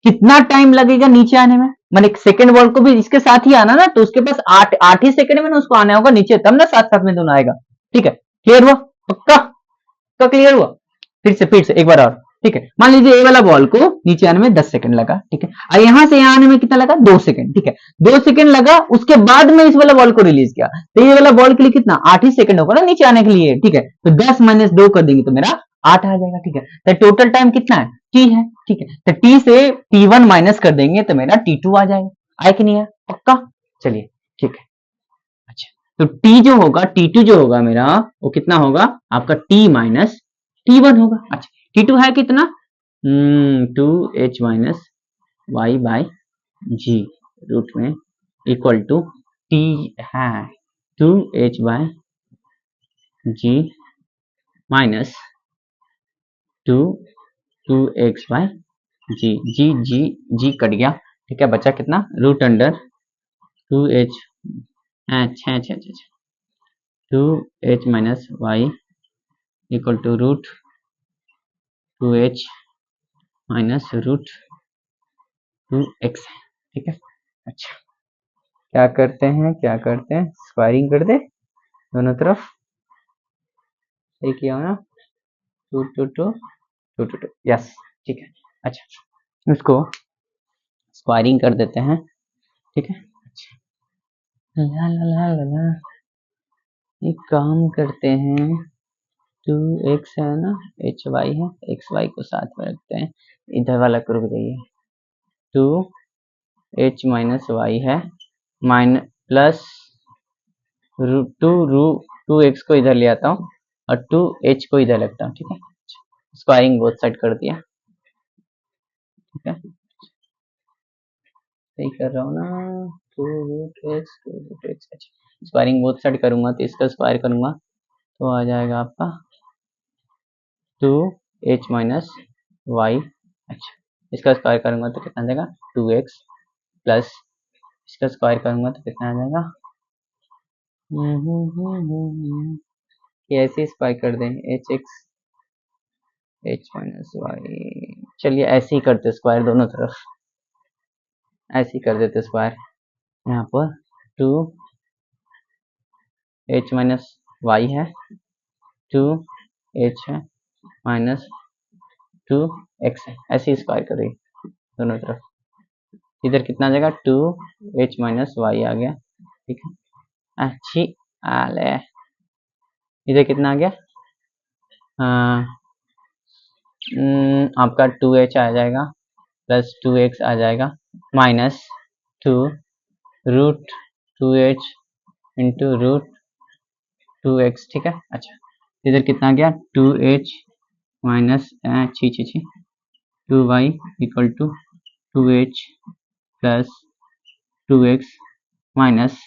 Speaker 1: कितना टाइम लगेगा नीचे आने में, मैंने सेकंड बॉल को भी इसके साथ ही आना ना, तो उसके पास 8 ही सेकंड में ना उसको आना होगा नीचे, तब ना साथ साथ में दोनों आएगा। ठीक है, क्लियर हुआ, पक्का क्लियर हुआ। फिर से एक बार और। ठीक है, मान लीजिए ये वाला बॉल को नीचे आने में 10 सेकंड लगा। ठीक है, और यहां से यहां आने में कितना लगा 2 सेकंड। ठीक है, 2 सेकंड लगा, उसके बाद में इस वाला बॉल को रिलीज किया, तो ये वाला बॉल के लिए कितना 8 ही सेकंड होगा ना नीचे आने के लिए। ठीक है, तो 10 माइनस 2 कर देंगे तो मेरा 8 आ जाएगा। ठीक है, तो टोटल टाइम कितना है t है। ठीक है, तो t से t1 माइनस कर देंगे तो मेरा t2 आ जाएगा। आए कि नहीं है, पक्का। चलिए ठीक है, अच्छा, तो t जो होगा t2 जो होगा मेरा वो कितना होगा आपका t माइनस t1 होगा। अच्छा, t2 है कितना 2h minus y by g root में इक्वल टू t है 2h by g minus 2x by g cut गया। ठीक है, बचा कितना root under 2h 2h minus y equal to root 2h minus root 2x। ठीक है, अच्छा, क्या करते हैं स्क्वायरिंग कर दे दोनों तरफ, सही किया ना 2 यस। ठीक है, अच्छा, इसको स्क्वायरिंग कर देते हैं। ठीक है, अच्छा, ला ला ला ला ला, एक काम करते हैं 2x है ना, hy है, xy को साथ में रखते हैं, इधर वाला को रुक जाइए, 2h माइनस वाई है माइनस प्लस 2x को इधर ले आता हूँ और 2h को इधर रखता हूँ। ठीक है, स्क्वायरिंग बोथ साइड कर दिया। ठीक है, सही कर रहा हूँ ना, 2√x। अच्छा, स्क्वायरिंग बोथ साइड करूंगा तो इसका स्क्वायर करूंगा तो आ जाएगा आपका 2h माइनस वाई। अच्छा, इसका स्क्वायर करूंगा तो कितना आ जाएगा 2x प्लस इसका स्क्वायर करूंगा तो कितना आ जाएगा ऐसे स्क्वायर कर दें h x h minus y, चलिए ऐसे ही करते स्क्वायर दोनों तरफ, ऐसे ही कर देते स्क्वायर। यहाँ पर 2 एच माइनस वाई है, 2 एच है माइनस 2 एक्स है, ऐसे ही स्क्वायर करें दोनों तरफ। इधर कितना आ जाएगा 2 एच माइनस वाई आ गया, ठीक है अच्छी आले। इधर कितना आ गया आपका 2h आ जाएगा प्लस 2x आ जाएगा minus 2 root 2h into root 2x, ठीक है। अच्छा इधर कितना आ गया 2h minus 2y equal to 2h plus 2x minus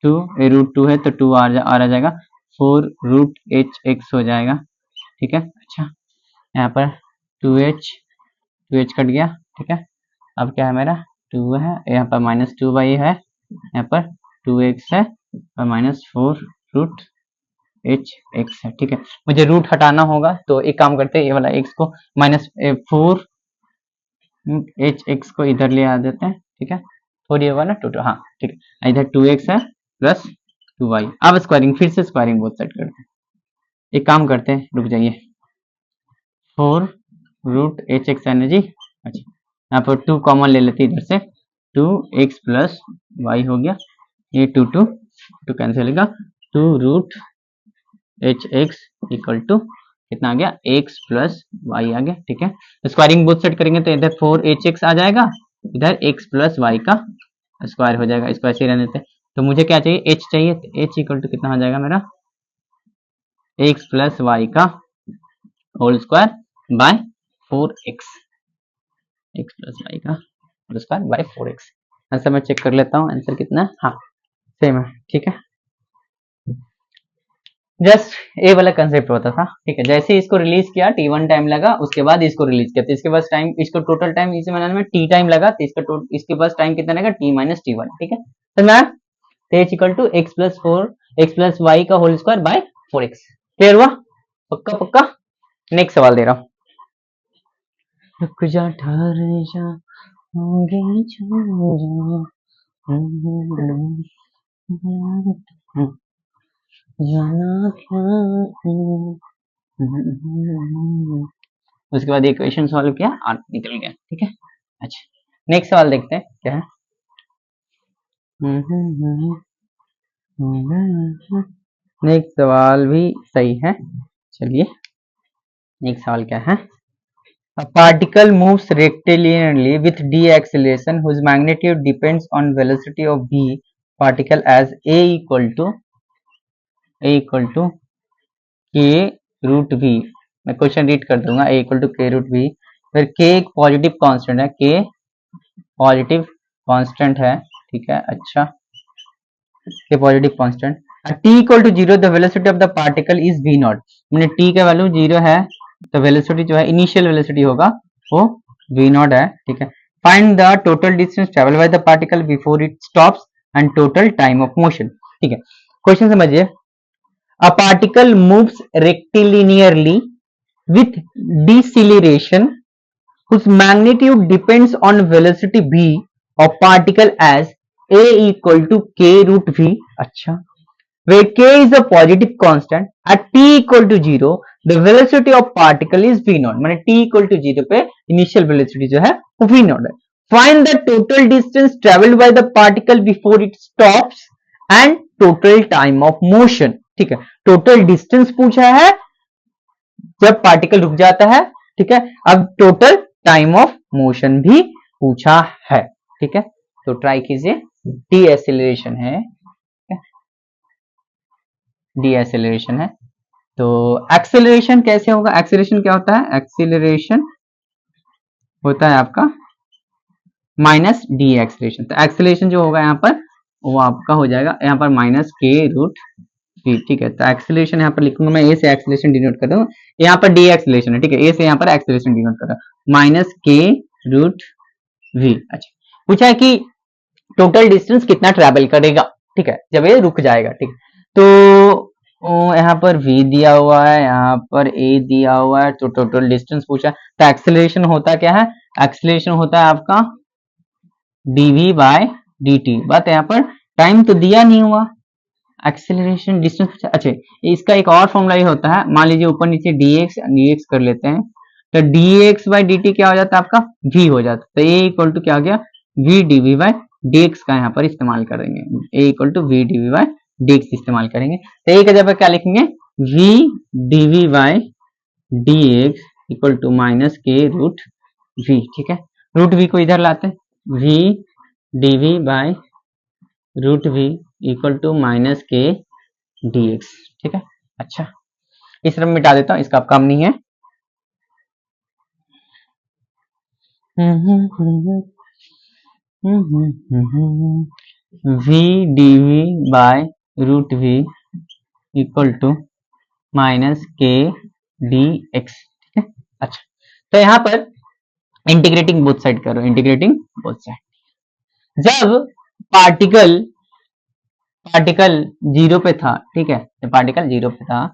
Speaker 1: 2 root 2 है तो 2 आ रहा जाएगा 4 रूट एच एक्स हो जाएगा, ठीक है। अच्छा यहाँ पर 2h कट गया, ठीक है। अब क्या है मेरा 2 है, यहाँ पर माइनस 2y है, यहाँ पर 2x है और माइनस 4 रूट एच एक्स है, ठीक है। मुझे रूट हटाना होगा तो एक काम करते हैं, ये वाला x को माइनस 4 एच एक्स को इधर ले आ देते हैं, ठीक है। और ये वाला टोटल, हाँ ठीक है, इधर 2x है प्लस 2y। अब स्क्वायरिंग, फिर से स्क्वायरिंग बोथ साइड करते हैं। एक काम करते हैं, रुक जाइए, 4 रूट एच एक्स है ना जी। अच्छा यहाँ पर 2 कॉमन ले लेते हैं इधर से, 2x प्लस वाई हो गया, ये 2 कैंसिल होगा, 2 root h x equal to कितना आ गया x प्लस वाई आ गया, ठीक है। स्क्वायरिंग बोथ साइड करेंगे तो इधर 4hx आ जाएगा, इधर x प्लस वाई का स्क्वायर हो जाएगा, इसको ऐसे ही रहने देते। तो मुझे क्या चाहिए h चाहिए, तो h इक्वल टू कितना आ जाएगा मेरा x प्लस वाई का whole square by 4x, x plus y का whole square by 4x। Answer मैं चेक कर लेता हूँ, आंसर कितना है, हाँ सेम है, ठीक है। जस्ट ये वाला कंसेप्ट होता था, ठीक है। जैसे इसको रिलीज किया t1 टाइम लगा, उसके बाद इसको रिलीज किया तो इसके पास टाइम, इसको टोटल टाइम इसे बनाने में t टाइम लगा, तो इसके पास टाइम कितना लगा t माइनस t1, ठीक है। तो मैं h equal to x plus 4 x plus y का whole square by 4x। Clear हुआ, पक्का पक्का। नेक्स्ट सवाल दे रहा हूँ, रुक जा ठहर जा होंगे जाना क्या, उसके बाद ये क्वेश्चन सॉल्व किया और निकल गया, ठीक है। अच्छा नेक्स्ट सवाल देखते हैं क्या है। नेक्स्ट सवाल भी सही है, चलिए नेक्स्ट सवाल क्या है। A particle moves rectilinearly with d acceleration whose magnitude depends on velocity of v particle as a equal to k root v। मैं क्वेश्चन रीड कर दूंगा, a equal to k root v, फिर k एक positive constant है, k positive constant है, ठीक है। अच्छा k positive constant, t equal to 0 the velocity of the particle is v naught, मैंने t का वैल्यू 0 है तो वेलोसिटी जो है इनिशियल वेलोसिटी होगा वो v नॉट है, ठीक है। Find the total distance travel by the particle before it stops and total time of motion, ठीक है। क्वेश्चन समझिए, a particle moves rectilinearly with deceleration whose magnitude depends on velocity v of particle as a equal to k root v, अच्छा, where k is a positive constant at t equal to 0 the velocity of particle is v naught, माने t equal to 0 पे initial velocity जो है वो v naught है। Find the total distance traveled by the particle before it stops and total time of motion, ठीक है। total distance पूछा है जब पार्टिकल रुक जाता है, ठीक है। अब टोटल टाइम ऑफ मोशन भी पूछा है, ठीक है। तो ट्राई कीजिए, डी एक्सेलरेशन है, डी एक्सेलरेशन है। तो एक्सेलरेशन कैसे होगा, एक्सेलरेशन क्या होता है, एक्सेलरेशन होता है आपका माइनस डी एक्सेलरेशन। तो एक्सेलरेशन जो होगा यहाँ पर वो आपका हो जाएगा यहाँ पर माइनस के रूट वी, ठीक है। तो एक्सेलरेशन यहाँ पर लिखूंगा मैं, ए से एक्सेलरेशन डिनोट कर रहा हूँ, यहाँ पर डी एक्सेलरेशन है, ठीक है। ए से यहाँ पर एक्सेलरेशन डिनोट कर रहा हूँ, माइनस के रूट वी। अच्छा पूछा है कि टोटल डिस्टेंस कितना ट्रेवल करेगा, ठीक है, जब ये रुक जाएगा, ठीक है। तो यहाँ पर v दिया हुआ है, यहाँ पर a दिया हुआ है, तो टोटल डिस्टेंस पूछा है। तो एक्सेलरेशन होता क्या है, एक्सेलरेशन होता है आपका dv बाय dt। बात यहाँ पर टाइम तो दिया नहीं हुआ, एक्सेलरेशन डिस्टेंस। अच्छा, इसका एक और फॉर्मूला ये होता है, मान लीजिए ऊपर नीचे dx कर लेते हैं, तो dx बाई dt क्या हो जाता है आपका v हो जाता है। तो a इक्वल टू क्या हो गया, v dv बाई dx का यहाँ पर इस्तेमाल करेंगे, a equal to v dv by dx इस्तेमाल करेंगे। तो a की जगह क्या लिखेंगे, v dv by dx equal to minus k root v। ठीक है, रूट v को इधर लाते हैं, v dv by root v equal to minus k dx। ठीक है, अच्छा इस तरफ मिटा देता हूं, इसका काम नहीं है। v dv by root v equal to minus k dx। ठीक है, अच्छा तो यहाँ पर इंटीग्रेटिंग बोथ साइड करो, इंटीग्रेटिंग बोथ साइड। जब पार्टिकल जीरो पे था, ठीक है, जब पार्टिकल जीरो पे था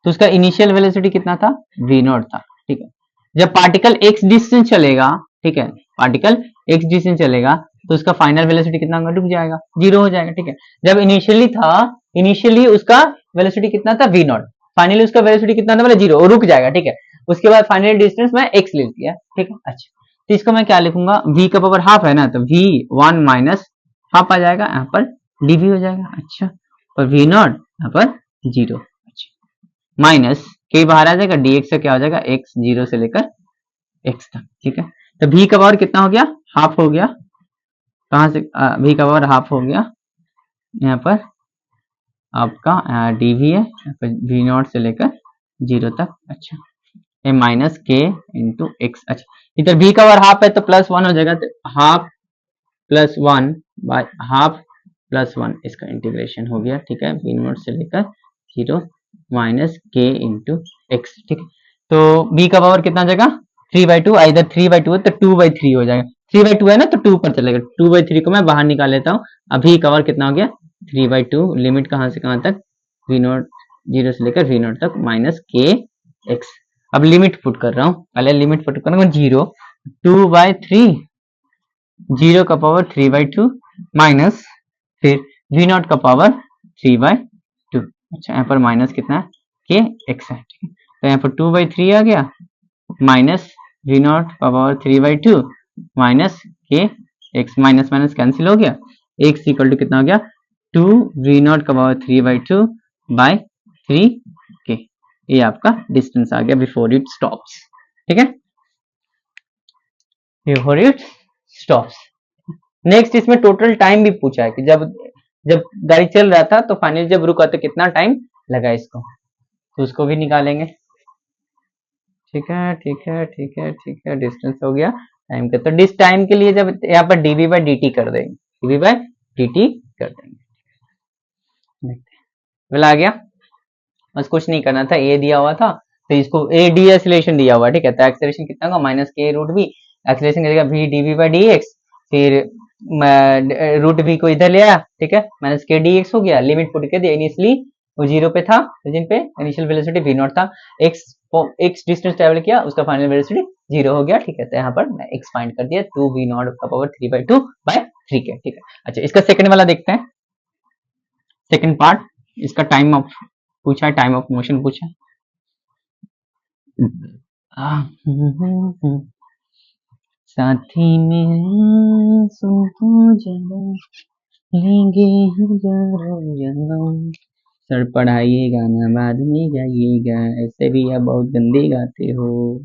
Speaker 1: तो उसका इनिशियल वेलोसिटी कितना था, v नॉट था। ठीक है, जब पार्टिकल x डिस्टेंस चलेगा, ठीक है, पार्टिकल x डिस्टेंस चलेगा तो उसका फाइनल वेलोसिटी कितना होगा, रुक जाएगा, जीरो हो जाएगा। ठीक है, जब इनिशियली था, इनिशियली उसका वेलोसिटी कितना था, v नॉट, फाइनली उसका वेलोसिटी कितना था, मतलब जीरो, रुक जाएगा। ठीक है, उसके बाद फाइनल डिस्टेंस मैं x ले लिया। ठीक है, अच्छा तो इसको मैं क्या लिखूंगा, v का पावर हाफ है ना, तो v वन माइनस हाफ आ जाएगा, यहाँ पर dv हो जाएगा। अच्छा, और v नॉट यहाँ पर जीरो, अच्छा माइनस के बाहर आ जाएगा, dx से क्या हो जाएगा, x जीरो से लेकर x तक। ठीक है, तो v का पावर कितना हो गया, हाफ हो गया, कहां से v का पावर हाफ हो गया, यहाँ पर आपका dv है, यहाँ पर v नॉट से लेकर जीरो तक। अच्छा, ये माइनस के इंटू एक्स। अच्छा, इधर v का पावर हाफ है तो प्लस वन हो जाएगा, तो half plus one by half plus one, इसका इंटीग्रेशन हो गया। ठीक है, v नॉट से लेकर जीरो माइनस के इंटू एक्स। ठीक है, तो v का पावर कितना हो जाएगा, थ्री बाई टू, इधर थ्री बाई टू है तो टू बाई थ्री हो जाएगा, थ्री बाई टू है ना तो टू पर चलेगा, टू बाई थ्री को मैं बाहर निकाल लेता हूँ। अभी का पावर कितना हो गया, थ्री बाई टू, लिमिट कहां से कहां तक, v नॉट जीरो से लेकर v नॉट तक माइनस के एक्स। अब लिमिट पुट कर रहा हूँ, पहले लिमिट पुट कर रहा हूँ, zero, two by three, zero का power three by two minus फिर v नॉट का पावर थ्री बाई टू। अच्छा, यहाँ पर माइनस कितना है, के एक्स है। ठीक है, तो यहाँ पर टू बाई थ्री आ गया माइनस v नॉट का power three by two minus के एक्स, माइनस माइनस कैंसिल हो गया, एक्स इक्वल टू कितना हो गया, टू v नॉट का power three by to by three के। ये आपका डिस्टेंस आ गया बिफोर इट स्टॉप्स। ठीक है, बिफोर इट स्टॉप्स। नेक्स्ट इसमें टोटल टाइम भी पूछा है कि जब गाड़ी चल रहा था तो फाइनली जब रुका तो कितना टाइम लगा इसको, तो उसको भी निकालेंगे। ठीक है, ठीक है, ठीक है, ठीक है, डिस्टेंस हो गया टाइम का, तो डिस टाइम के लिए जब यहाँ पर dv बाई dt कर देंगे, dv बाई dt कर देंगे। बोल आ गया, बस कुछ नहीं करना था, ए दिया हुआ था तो इसको ए डी एक्सेलरेशन दिया हुआ। ठीक है, तो एक्सेलरेशन कितना होगा, minus k root we, acceleration करेगा v dv बाई dx, फिर रूट v को इधर ले आया। ठीक है, माइनस के dx हो गया, लिमिट पुट कर दिया, इनिशियली वो जीरो पे था, जिन पे इनिशियल वेलोसिटी v नॉट था, x डिस्टेंस ट्रेवल किया, उसका फाइनल वेलोसिटी जीरो हो गया। ठीक है, तो यहाँ पर मैं x फाइंड कर दिया, टू v नॉट का power three by to by three के। ठीक है, अच्छा इसका सेकंड वाला देखते हैं, सेकंड पार्ट, इसका टाइम ऑफ पूछा है, टाइम ऑफ मोशन पूछा है। साथी में लेंगे सर पढ़ाइएगा ना, बाद में जाइएगा, ऐसे भी आप बहुत गंदे गाते हो।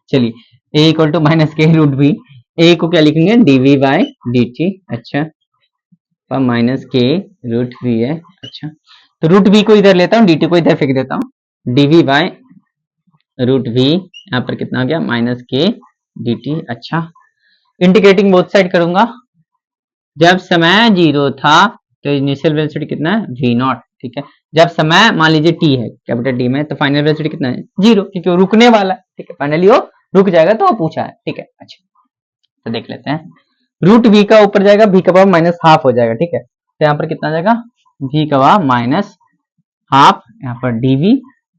Speaker 1: चलिए, a equal to minus k root B, a को क्या लिखेंगे, dv बाय dt। अच्छा, माइनस के रूट v है। अच्छा, तो रूट v को इधर लेता हूँ, dt को इधर फेंक देता हूँ, dv बाय रूट v, यहाँ पर कितना हो गया, माइनस के dt। अच्छा, इंटीग्रेटिंग बोथ साइड करूंगा, जब समय जीरो था तो इनिशियल वेलोसिटी कितना है, v नॉट। ठीक है, जब समय मान लीजिए t है, कैपिटल T में, तो फाइनल वेलोसिटी कितना है, जीरो, क्योंकि वो रुकने वाला है। ठीक है, फाइनली वो रुक जाएगा, तो वो पूछा है। ठीक है, अच्छा तो देख लेते हैं, रूट v का ऊपर जाएगा, v का पावर माइनस हाफ हो जाएगा। ठीक है, तो यहाँ पर कितना जाएगा, v का पावर माइनस हाफ, यहाँ पर dv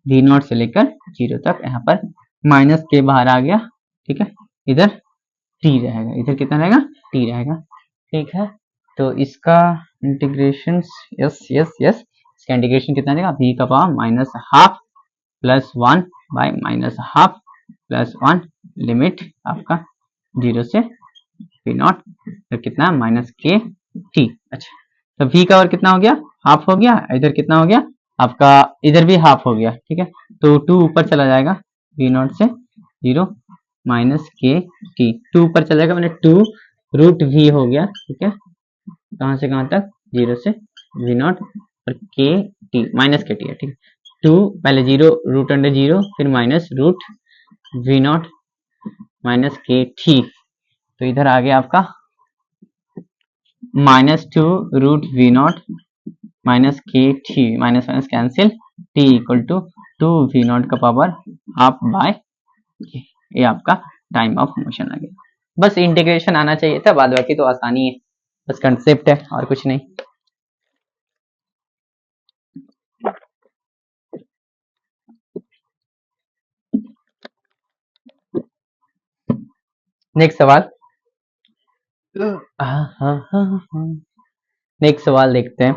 Speaker 1: v नॉट से लेकर 0 तक, यहाँ पर माइनस के बाहर आ गया, ठीक है, इधर t रहेगा, इधर कितना रहेगा, t रहेगा, ठीक है। तो इसका इंटीग्रेशन, यस यस यस, इसका इंटीग्रेशन कितना रहेगा, v का power minus half plus 1 bye minus half plus 1, limit आपका 0 से v नॉट, तो कितना माइनस के t। अच्छा, तो v का और कितना हो गया, हाफ हो गया, इधर कितना हो गया आपका, इधर भी हाफ हो गया, ठीक है। तो 2 ऊपर चला जाएगा, v नॉट से 0 माइनस के टी, 2 ऊपर चला जाएगा, मैंने 2 रूट v हो गया, ठीक है, कहां से कहां तक, 0 से v नॉट और के टी, माइनस के टी है, ठीक है। 2 पहले 0 रूट अंडर 0, फिर minus root v naught minus k t, तो इधर आ गया आपका -2 root v naught minus k t, minus minus cancel, t equal to 2 v naught का पावर हाफ बाय, ये आपका टाइम ऑफ मोशन आ गया। बस इंटीग्रेशन आना चाहिए था, बाद बाकी तो आसानी है, बस कंसेप्ट है और कुछ नहीं। नेक्स्ट सवाल, नेक्स्ट सवाल देखते हैं,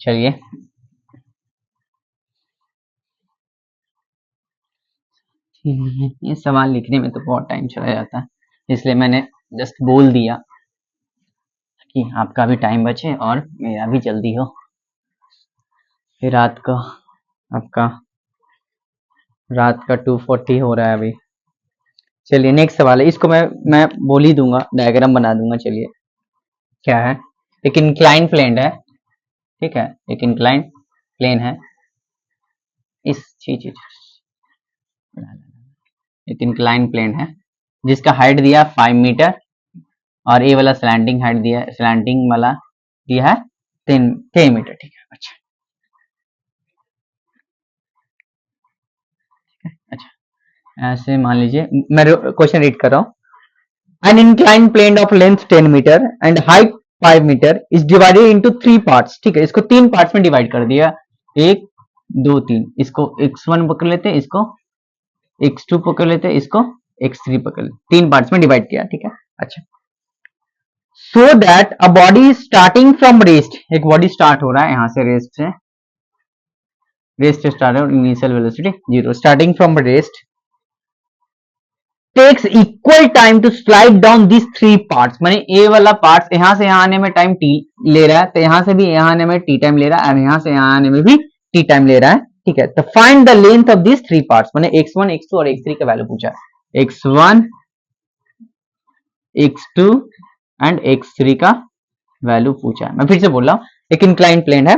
Speaker 1: चलिए। ये सवाल लिखने में तो बहुत टाइम चला जाता है, इसलिए मैंने जस्ट बोल दिया कि आपका भी टाइम बचे और मेरा भी जल्दी हो। फिर रात का आपका, रात का 2:40 हो रहा है अभी। चलिए नेक्स्ट सवाल है, इसको मैं बोल ही दूंगा, डायग्राम बना दूंगा। चलिए, क्या है, एक इंक्लाइन प्लेन है, ठीक है, एक इंक्लाइन प्लेन है, इस चीज एक इंक्लाइन प्लेन है जिसका हाइट दिया 5 मीटर और ये वाला स्लैंटिंग हाइट दिया, स्लैंटिंग वाला दिया है 10 मीटर, ठीक है। अच्छा, अच्छा, ऐसे मान लीजिए, मैं क्वेश्चन रीड कर रहा हूँ। An inclined plane of length 10 metre and height 5 metre is divided into 3 parts, ठीक है, इसको 3 पार्ट्स में डिवाइड कर दिया, 1 2 3, इसको x1 पकड़ लेते हैं, इसको x2 पकड़ लेते हैं, इसको x3 पकड़ लेते, 3 पार्ट्स में डिवाइड किया, ठीक है। अच्छा, so that a body is starting from rest, एक बॉडी स्टार्ट हो रहा है यहां से, रेस्ट से, रेस्ट से स्टार्ट है, initial velocity 0, starting from rest, takes equal time to slide down this 3 parts, माने ए वाला पार्ट्स यहां से यहां आने में टाइम टी ले रहा है, तो यहां से भी यहां आने में टी टाइम ले रहा है, और यहां से यहां आने में भी टी टाइम ले रहा है, ठीक है। तो find the length of this 3 parts, माने x1 x2 और x3 का वैल्यू पूछा है, x1 x2 एंड x3 का वैल्यू पूछा है। मैं फिर से बोल रहा हूं, एक इंक्लाइन प्लेन है,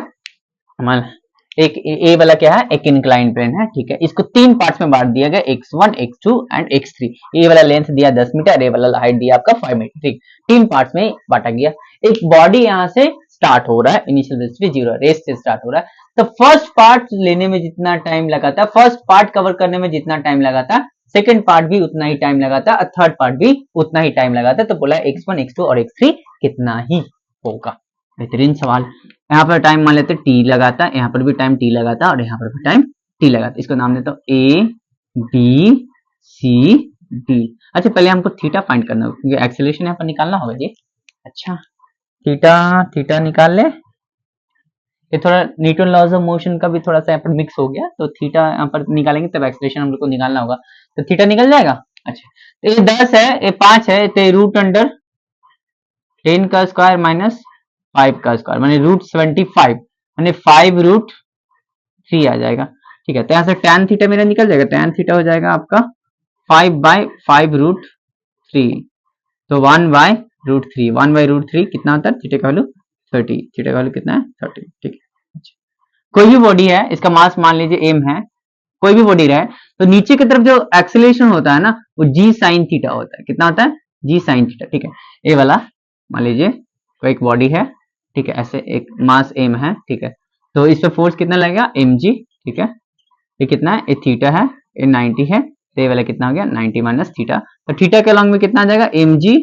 Speaker 1: एक ए वाला क्या है, एक इंक्लाइन प्लेन है, ठीक है, इसको 3 पार्ट्स में बांट दिया गया, x1 x2 एंड x3, ए वाला लेंथ दिया 10 मीटर, ए वाला हाइट दिया आपका 5 मीटर, ठीक, 3 पार्ट्स में बांटा गया। एक बॉडी यहां से स्टार्ट हो रहा है, इनिशियल वेलोसिटी 0, रेस्ट से स्टार्ट हो रहा है, तो फर्स्ट पार्ट लेने में जितना टाइम लगा था, फर्स्ट पार्ट कवर करने में जितना टाइम लगा था, सेकंड पार्ट भी उतना ही टाइम लगा था, और थर्ड पार्ट भी उतना ही टाइम लगा था, तो बोला x1 x2 और x3 कितना ही होगा। बेहतरीन सवाल। यहाँ पर टाइम मान लेते टी लगाता, यहाँ पर भी टाइम टी लगाता, और यहाँ पर भी टाइम टी लगाता, इसको नाम देता हूँ ए बी सी डी। अच्छा, पहले हमको थीटा फाइंड करना होगा, क्योंकि एक्सेलरेशन यहाँ पर निकालना होगा जी। अच्छा, थीटा निकाल ले, ये थोड़ा न्यूटन लॉज ऑफ मोशन का भी थोड़ा सा यहाँ पर मिक्स हो गया, तो थीटा यहाँ पर निकालेंगे तब एक्सेलरेशन हम लोग को निकालना होगा, तो थीटा निकल जाएगा। अच्छा, तो ये 10 है, ये 5 है, तो रूट अंडर 10 का स्क्वायर माइनस 5 का स्क्वायर, माने रूट 75, माने 5 रूट 3 आ जाएगा, ठीक है। तो यहाँ से tan थीटा मेरा निकल जाएगा, tan थीटा हो जाएगा आपका 5 बाय 5 रूट 3, तो 1 बाय रूट 3, 1 बाय रूट 3 कितना होता है, थीटा का वैल्यू 30, थीटा का वैल्यू कितना है 30, ठीक है। अच्छा, कोई भी बॉडी है, इसका मास मान लीजिए m है, कोई भी बॉडी रहे, तो नीचे की तरफ जो एक्सेलरेशन होता है ना, वो g साइन थीटा होता है, कितना होता है, g साइन थीटा, ठीक है। ये वाला मान लीजिए कोई एक बॉडी है, ठीक है, ऐसे एक मास m है, ठीक है, तो इस पे फोर्स कितना लगेगा, mg, ठीक है, ये कितना है, ये थीटा है, ये 90 है, तो ये वाला कितना हो गया 90 माइनस थीटा, तो थीटा के अलॉन्ग में कितना आ जाएगा, mg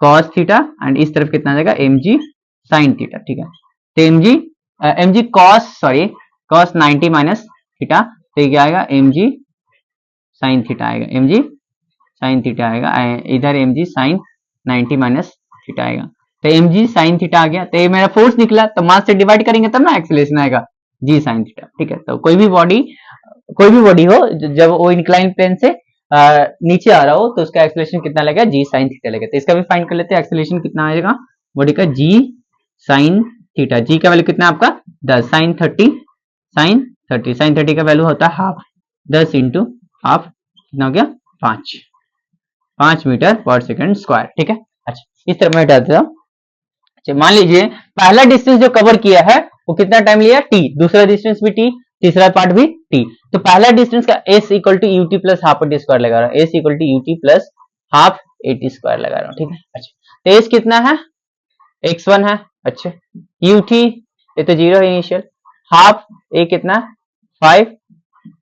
Speaker 1: cos थीटा, एंड इस तरफ कितना आ जाएगा, mg sin थीटा, ठीक है। तो mg m g cos 90 minus theta, तो ये क्या आएगा एम जी साइन थीटा आएगा, एम जी साइन थीटा आएगा, इधर m g sine 90 minus theta आएगा, तो एम जी साइन थीटा आ गया, तो ये मेरा फोर्स निकला, तो मास से डिवाइड करेंगे तब ना एक्सेलरेशन आएगा जी साइन थीटा। ठीक है, तो कोई भी बॉडी हो जब वो इंक्लाइन प्लेन से नीचे आ रहा हो तो उसका एक्सेलरेशन कितना लगेगा, जी साइन थीटा लगेगा। तो इसका भी फाइंड कर लेते हैं, एक्सेलरेशन कितना आएगा बॉडी का, जी साइन थीटा, जी का वैल्यू कितना आपका 10, साइन 30 का वैल्यू होता है हाफ, 10 इंटू हाफ कितना हो गया 5 मीटर पर सेकंड स्क्वायर। ठीक है, अच्छा इस तरह मैं हटा देता हूँ। अच्छा मान लीजिए पहला डिस्टेंस जो कवर किया है वो कितना टाइम लिया टी, दूसरा डिस्टेंस भी टी, तीसरा पार्ट भी टी, तो पहला डिस्टेंस का s equal to ut plus half t square लगा रहा हूँ, s equal to ut plus half at square लगा रहा हूँ। ठीक है, अच्छा तो एस कितना है x1 है, अच्छा यूटी ये तो 0 है इनिशियल, हाफ ए कितना 5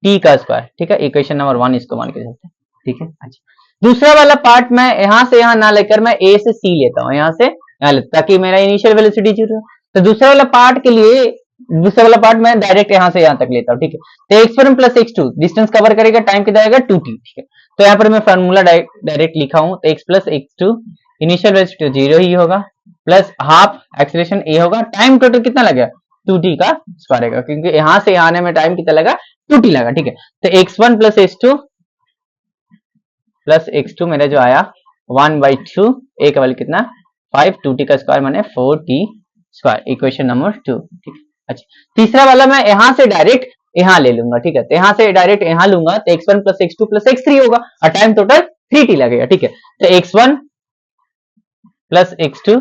Speaker 1: टी का स्क्वायर। ठीक है, इक्वेशन नंबर 1 इसको मान के चलते हैं। ठीक है, अच्छा दूसरा वाला पार्ट मैं यहां से यहां ना लेकर मैं ए से सी लेता हूं, यहां से यहां लेता ताकि मेरा इनिशियल वेलोसिटी 0 है। तो दूसरा वाला पार्ट के लिए दूसरा वाला पार्ट मैं डायरेक्ट यहां से यहां तक लेता हूं। ठीक है, तो x1 plus x2 distance cover करेगा, टाइम कितना आएगा 2t। ठीक है, तो यहाँ पर मैं फार्मूला डायरेक्ट लिखा हूं, तो x plus x2 initial velocity 0 ही होगा, प्लस हाफ एक्सेलरेशन ए होगा, टाइम टोटल कितना लगेगा 2t का स्क्वायर आएगा, क्योंकि यहां से यहां आने में टाइम कितना लगा 2t लगा। ठीक है, तो x1 प्लस x2 मेरा जो आया 1/2, ए का वैल्यू कितना 5, 2t का स्क्वायर माने 4t स्क्वायर, इक्वेशन नंबर 2। ठीक है, अच्छा तीसरा वाला मैं यहां से डायरेक्ट यहां ले लूंगा। ठीक है, तो यहां से डायरेक्ट यहां लूंगा तो x1 plus x2 plus x3 होगा और टाइम टोटल 3t लगेगा। ठीक है, तो x1 plus x2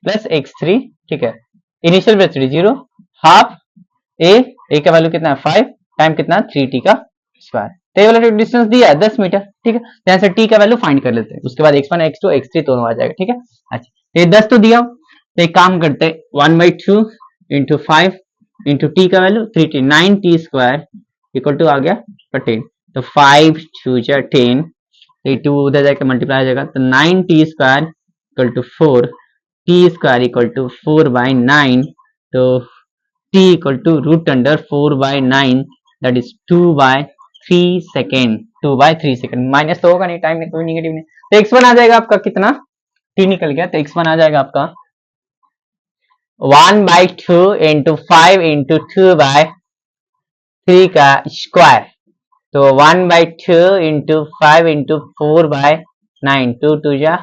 Speaker 1: plus x3, ठीक है इनिशियल वेलोसिटी 0, हाफ ए का वैल्यू कितना है 5, टाइम कितना 3t का स्क्वायर, तो ये वाला डिस्टेंस दिया है 10 मीटर। ठीक है, तो यहाँ से t का वैल्यू फाइंड कर लेते हैं, उसके बाद x1 x2 x3 दोनों आ जाएगा। ठीक है, अच्छा ये 10 तो दिया, तो एक काम करते हैं 1/2 इंटू 5 इंटू टी का value 3t, 9t square equal to आ गया 10, तो 5 2 10, तो 2 उधर जाकर मल्टीप्लाई हो जाएगा, तो 9t square equal to 4, t square equal to 4/9, तो t equal to root under 4/9 that is 2/3 second, 2/3 second, minus तो होगा नहीं, टाइम में कोई निगेटिव नहीं, तो x1 आ जाएगा आपका कितना, t निकल गया, तो x1 आ जाएगा आपका 1/2 इंटू 5 इंटू 2/3 का स्क्वायर, तो 1/2 इंटू 5 इंटू 4/9, 2 2 जा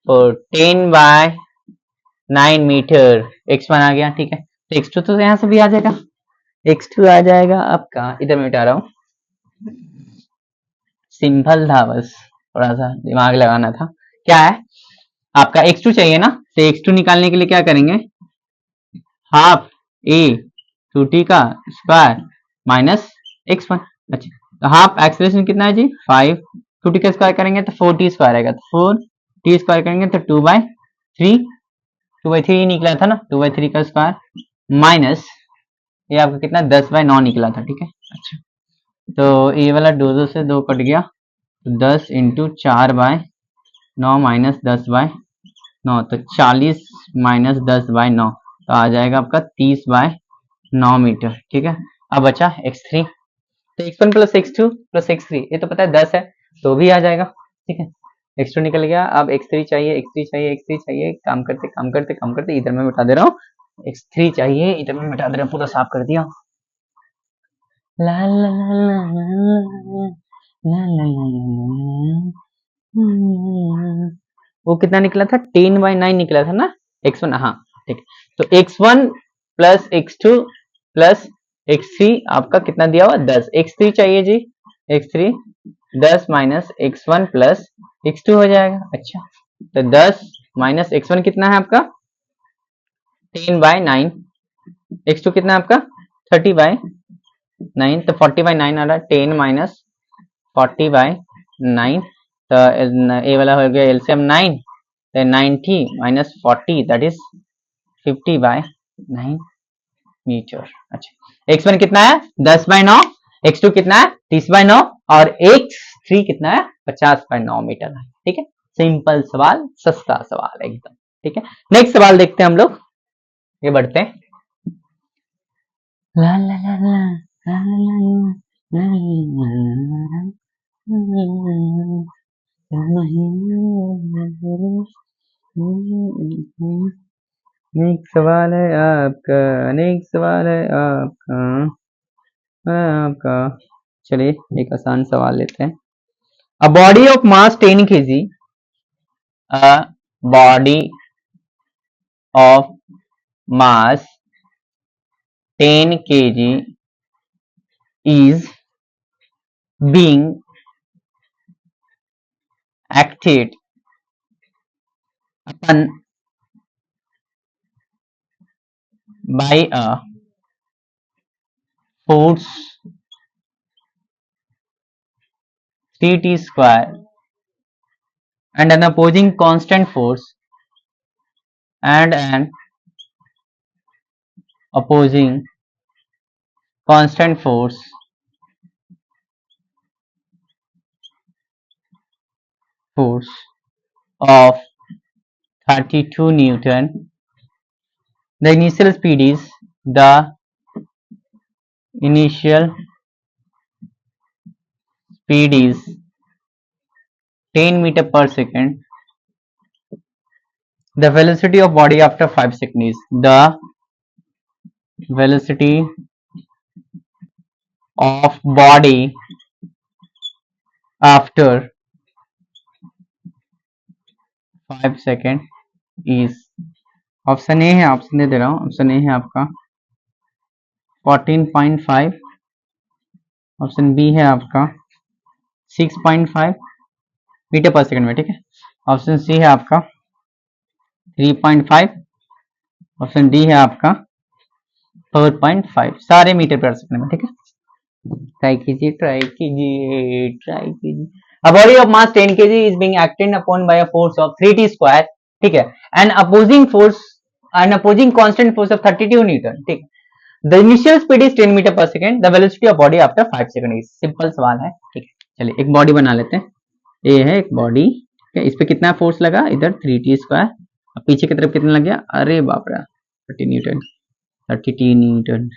Speaker 1: 4, 10/9 मीटर, x1 आ गया। ठीक है, तो x2 तो यहां से भी आ जाएगा, x2 आ जाएगा आपका, इधर मैं मिटा रहा हूं, सिंपल था बस थोड़ा सा दिमाग लगाना था। क्या है आपका x2 चाहिए ना, तो x2 निकालने के लिए क्या करेंगे, हाफ ए 2t का स्क्वायर माइनस x1। अच्छा तो हाफ एक्सेलरेशन कितना है जी 5, 2t का स्क्वायर करेंगे तो 4t स्क्वायर आएगा, तो 4t स्क्वायर करेंगे तो 2/3 निकला था ना, 2/3 का स्क्वायर माइनस ये आपका कितना 10/9 निकला था। ठीक है, अच्छा तो ये वाला 2 से 2 कट गया, तो 10 इंटू 4/9 माइनस 10/9, तो 40 माइनस 10/9, तो आ जाएगा आपका 30/9 मीटर। ठीक है, अब बचा x3, तो x1 plus x2 plus x3 ये तो पता है 10 है, तो भी आ जाएगा। ठीक है, x2 निकल गया, अब x3 चाहिए, काम करते इधर मैं मिटा दे रहा हूँ, x3 चाहिए, इधर मैं मिटा दे रहा हूँ, पूरा साफ कर दिया। ला ला ला ला ला ला वो कितना निकला था 10/9 निकला था ना x1, हाँ ठीक, तो x1 plus x2 plus x3 आपका कितना दिया हुआ 10, x3 चाहिए जी, x3 10 minus x1 plus x2 हो जाएगा। अच्छा तो 10 माइनस x1 कितना है आपका 10/9, x2 कितना है आपका 30/9, तो 40/9 आ रहा है, 10 माइनस 40/9, तो ए वाला हो गया एलसीएम 9, तो 90 माइनस 40 दैट इज 50/9 मीटर। अच्छा x1 कितना है 10/9, x2 कितना है 30/9 और x3 कितना है 50/9 मीटर है। ठीक है, सिंपल सवाल, सस्ता सवाल एकदम। ठीक है, नेक्स्ट सवाल देखते हैं हम लोग, ये बढ़ते हैं। ला ला ला ला ला ला नेक सवाल है आपका, नेक सवाल है आपका। चलिए एक आसान सवाल लेते हैं। A body of mass 10 kg, a body of mass 10 kg is being acted upon by a force 3t square and an opposing constant force and an opposing constant force of 32 Newton. The initial speed is 10 meter per second. The velocity of body after 5 seconds is the velocity of body after 5 seconds is, option A है, option दे रहा हूं, option A है आपका 14.5, option B है आपका 6.5 metre per second में, ठीक है। ऑप्शन सी है आपका 3.5, ऑप्शन डी है आपका 4.5, सारे मीटर पर सेकंड में, ठीक है। ट्राई कीजिए, ट्राई कीजिए, ट्राई कीजिए। A body of mass 10 kg is being acted upon by a force of 3t square, ठीक है, and opposing constant force of 32 Newton, ठीक है। The initial speed is 10 meter per second. The velocity of body after 5 seconds is, simple सवाल है, ठीक है। चलिए एक बॉडी बना लेते हैं। ये है एक बॉडी, ठीक है, इस पे कितना फोर्स लगा, इधर 3t स्क्वायर, अब पीछे की तरफ कितना लग गया, अरे बाप रे 30 न्यूटन, 32 न्यूटन।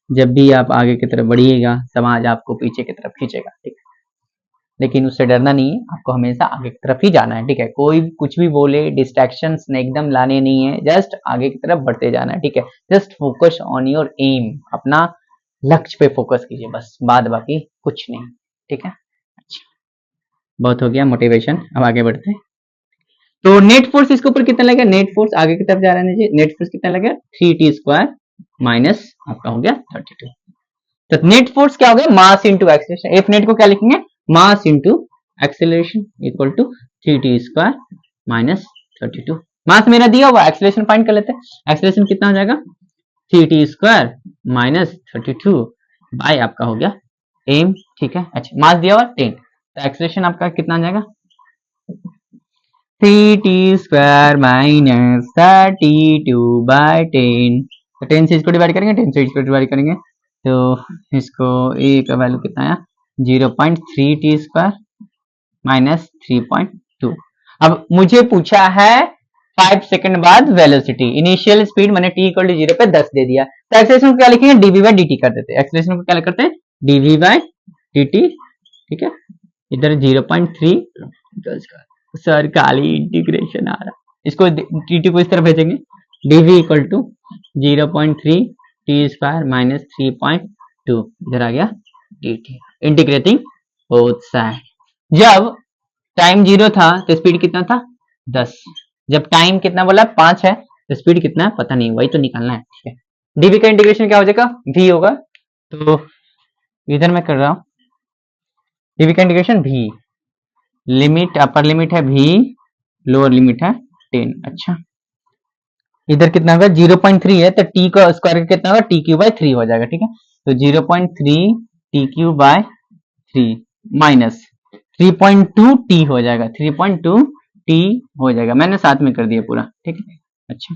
Speaker 1: जब भी आप आगे की तरफ बढ़िएगा, समाज आपको पीछे की तरफ खींचेगा, ठीक है, लेकिन उससे डरना नहीं है, आपको हमेशा आगे की तरफ ही जाना है, ठीक है। कोई कुछ भी बोले, डिस्ट्रैक्शंस ने एकदम लाने नहीं है, जस्ट आगे की तरफ बढ़ते जाना है, ठीक है। Just focus on your aim, अपना लक्ष्य पे फोकस कीजिए बस, बाद बाकी कुछ नहीं, ठीक है। अच्छा, बहुत हो गया मोटिवेशन, अब आगे बढ़ते हैं। तो नेट फोर्स इसके ऊपर कितना लगेगा, नेट फोर्स आगे की तरफ जा रहा है, नेट फोर्स कितना लगेगा 3t स्क्वायर माइनस आपका हो गया 32। तो नेट फोर्स क्या हो गया, mass into acceleration. F net को क्या लिखेंगे, mass into acceleration equal to 3t square minus 32। Mass मेरा दिया हुआ, एक्सेलरेशन फाइंड कर लेते हैं। एक्सेलरेशन कितना हो जाएगा 3t स्क्वायर माइनस 32 बाय आपका हो गया एम, ठीक है। अच्छा, मास दिया हुआ 10, तो एक्सेलरेशन आपका कितना आ जाएगा 3t स्क्वायर माइनस 32 बाय 10। तो 10 से इसको डिवाइड करेंगे, 10 से इसको डिवाइड करेंगे, तो इसको ए का वैल्यू कितना आया 0.3t स्क्वायर माइनस 3.2। अब मुझे पूछा है 5 सेकंड बाद वेलोसिटी, इनिशियल स्पीड मैंने t इक्वल टू 0 पे 10 दे दिया, तो एक्सेलरेशन को क्या लिखेंगे dv बाय dt कर देते हैं। एक्सेलरेशन को क्या करते हैं dv बाय dt, ठीक है। इधर 0.3 सर काली इंटीग्रेशन आ रहा, इसको dt को इस तरफ भेजेंगे, dv equal to 0.3 t square minus 3.2, इधर आ गया dt, इंटीग्रेटिंग बोथ साइड। जब टाइम 0 था तो स्पीड कितना था 10, जब टाइम कितना बोला 5 है तो स्पीड कितना है पता नहीं, वही तो निकालना है, ठीक है। डीवी का इंटीग्रेशन क्या हो जाएगा v होगा, तो इधर मैं कर रहा हूं डीवी का integration v, limit upper limit है v, लोअर लिमिट है 10। अच्छा, इधर कितना होगा 0.3 है, तो t का स्क्वायर कितना होगा t क्यूब बाय 3 हो जाएगा, ठीक है। तो 0.3 t cube by 3 minus 3.2 t हो जाएगा, 3.2 t हो जाएगा, मैंने साथ में कर दिया पूरा, ठीक है। अच्छा,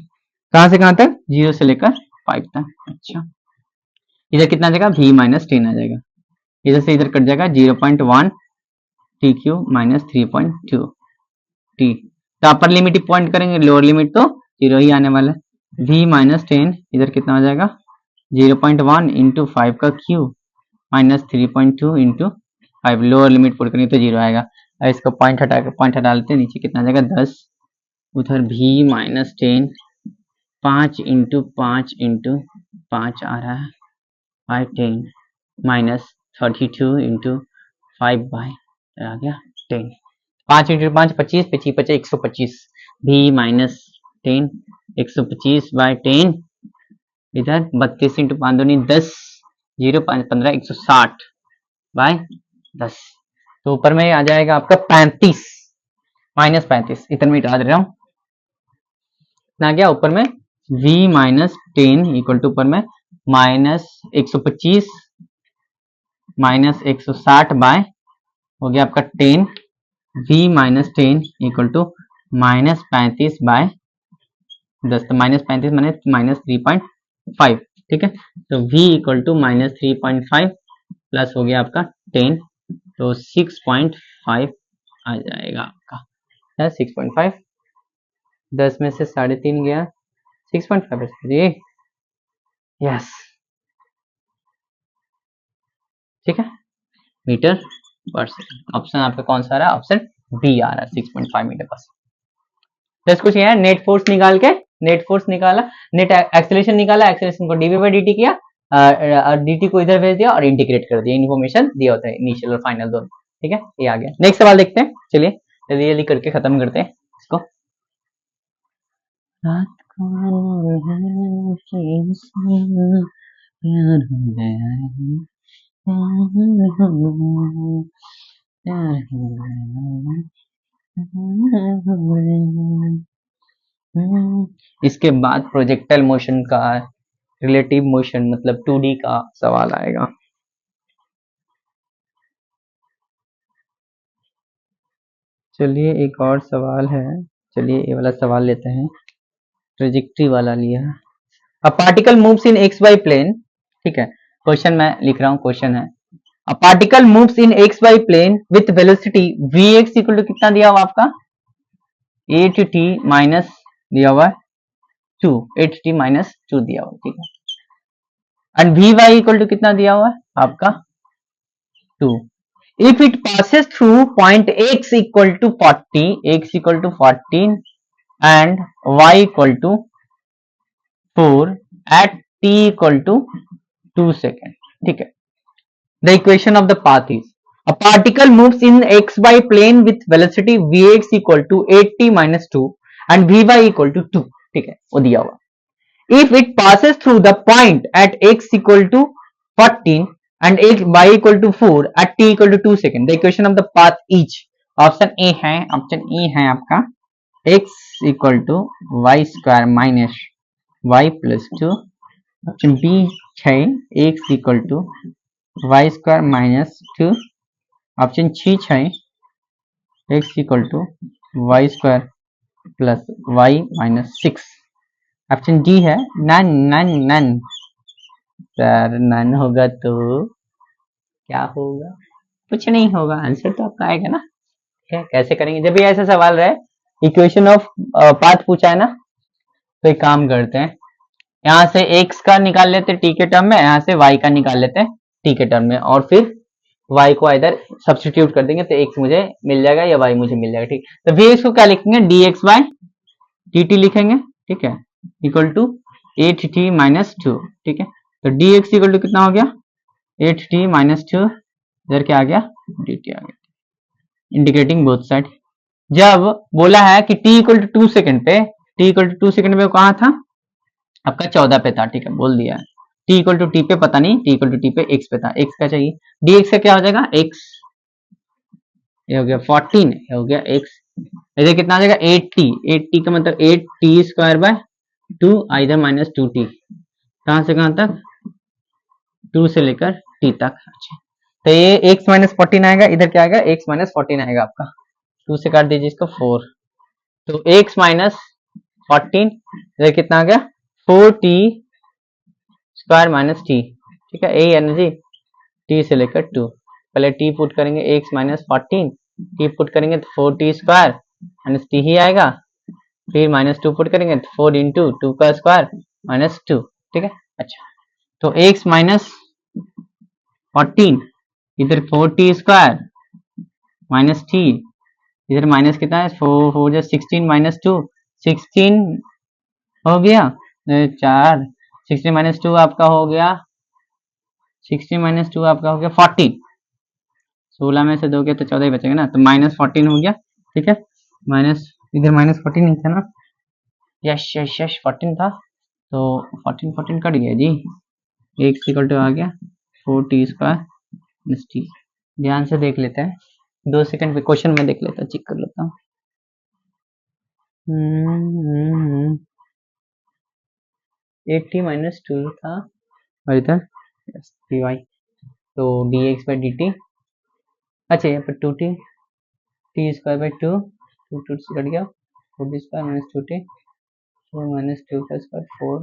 Speaker 1: कहां से कहां तक 0 से लेकर 5 तक। अच्छा, इधर कितना आ जाएगा v माइनस 10 आ जाएगा, इधर से इधर कट जाएगा 0.1 टी क्यूब माइनस 3.2 टी, तो अपर लिमिट पॉइंट करेंगे, लोअर लिमिट तो 0 ही आने वाला है। v माइनस 10 इधर कितना हो जाएगा 0.1 इंटू 5 का cube minus 3.2 into 5, lower limit put करेंगे तो 0 आएगा। और इसका पॉइंट हटा लेते हैं, नीचे कितना आ जाएगा 10, उधर भी माइनस 10, 5 इंटू 5 इंटू 5 आ रहा है 5 10 माइनस 32 इंटू 5 बाय आ गया 10, 5 इंटू 5 25, 25 बचे 125, भी माइनस 10 125 बाय 10, इधर 32 इंटू 5 दूनी 10, 0 5 15 160 बाय 10, तो ऊपर में आ जाएगा आपका 35 माइनस 35, इतना में हटा दे रहा हूं, इतना गया ऊपर में v माइनस 10 इक्वल टू ऊपर में माइनस 125 माइनस 160 बाय हो गया आपका 10, v minus 10 equal to minus 35 by 10, तो माइनस 35 माने माइनस 3.5, ठीक है। तो v equal to minus 3.5 plus हो गया आपका 10, तो 6.5 आ जाएगा आपका 6.5, 10 में से 3.5 गया 6.5 जी, यस, ठीक है, मीटर पर सेकंड। ऑप्शन आपका कौन सा आ रहा है? ऑप्शन बी आ रहा है 6.5 मीटर पर सेकंड। तो कुछ है, नेट फोर्स निकाल के, नेट फोर्स निकाला, नेट एक्सेलरेशन निकाला, एक्सेलरेशन को dv बाई dt किया, dt को इधर भेज दिया और इंटीग्रेट कर दिया, इन्फॉर्मेशन दिया होता है इनिशियल और फाइनल दोनों, ठीक है, ये आ गया। नेक्स्ट सवाल देखते हैं, चलिए जल्दी जल्दी करके खत्म करते हैं इसको। रात को इसके बाद प्रोजेक्टाइल मोशन का रिलेटिव मोशन मतलब 2D का सवाल आएगा। चलिए एक और सवाल है, चलिए ये वाला सवाल लेते हैं, ट्रेजेक्ट्री वाला लिया। A particle moves in x y plane, ठीक है, क्वेश्चन मैं लिख रहा हूँ, क्वेश्चन है a particle moves in x y plane with velocity vx equal to कितना दिया हुआ आपका 8t माइनस दिया हुआ 2, 8t माइनस 2 दिया हुआ, ठीक है, एंड vy इक्वल टू कितना दिया हुआ है आपका 2। If it passes through point x equal to 40, x equal to 14 and y equal to 4 at t equal to 2 seconds, ठीक है। The equation of the path is a particle moves in xy plane with velocity vx equal to 8t minus 2 and vy equal to 2, ठीक है, वो दिया हुआ। If it passes through the point at x equal to 14 and y equal to 4 at t equal to 2 second, the equation of the path is, option A है, option A है आपका x equal to y square minus y plus 2, option B है x equal to y square minus 2, option C है x equal to y square plus y minus 6, option D है none none none. Sir none होगा तो क्या होगा? कुछ नहीं होगा, आंसर तो आपका आएगा ना। है कैसे करेंगे जब भी ऐसा सवाल रहे, इक्वेशन ऑफ पाथ पूछा है ना, तो एक काम करते हैं, यहाँ से x का निकाल लेते हैं t के टर्म में, यहाँ से y का निकाल लेते हैं t के टर्म में, और फिर y को इधर सब्स्टिट्यूट कर देंगे तो x मुझे मिल जाएगा या y मुझे मिल जाएगा, ठीक। तो vx को क्या लिखेंगे dx बाय dt लिखेंगे, ठीक है, इक्वल टू 8t माइनस 2, ठीक है। तो dx इक्वल टू कितना हो गया 8t माइनस 2, इधर क्या आ गया dt आ गया, इंडिकेटिंग बोथ साइड। जब बोला है कि t इक्वल टू 2 सेकंड पे, t इक्वल टू 2 सेकंड पे कहाँ था आपका 14 पे था, ठीक है, बोल दिया है। t इक्वल टू टी पे पता नहीं, t इक्वल टू टी पे x पे था, x का चाहिए, dx का क्या हो जाएगा x, ये हो गया 14, ये हो गया x, इधर कितना आ जाएगा 8t, 8t का मतलब 8t स्क्वायर बाय 2 इधर माइनस 2t, कहां से कहां तक 2 से लेकर t तक। अच्छा तो ये x माइनस 14 आएगा, इधर क्या आएगा x माइनस 14 आएगा आपका, 2 से काट दीजिए इसको 4, तो x माइनस 14 इधर कितना आ गया 4t स्क्वायर माइनस t, ठीक है, यही है ना जी, t से लेकर 2, पहले t पुट करेंगे x माइनस 14, t पुट करेंगे तो 4t स्क्वायर माइनस t ही आएगा, फिर माइनस 2 पुट करेंगे तो 4 इंटू 2 का स्क्वायर माइनस 2, ठीक है। अच्छा तो x माइनस 14, इधर 4t² माइनस t, इधर माइनस कितना है, 4 4 16 माइनस 2, 16 हो गया, 4, 16 माइनस 2 आपका हो गया, 16 माइनस 2 आपका हो गया 14, 16 में से 2 गया तो 14 ही बचेगा ना, तो माइनस 14 हो गया। ठीक है, माइनस, इधर माइनस 14 नहीं था ना, यश यश यश 14 था, तो 14 14 कट गया जी, x इक्वल टू आ गया 4t² प्लस t। ध्यान से देख लेते हैं, 2 सेकंड पे क्वेश्चन में देख लेता हूँ, चेक कर लेता हूँ। 80 माइनस 2 था और इधर dy, तो dx बाई dt, अच्छा यहाँ पर 2t, t² बाई 2, 2 से कट गया, 4t² माइनस 2t, 4 माइनस 2 का स्क्वायर 4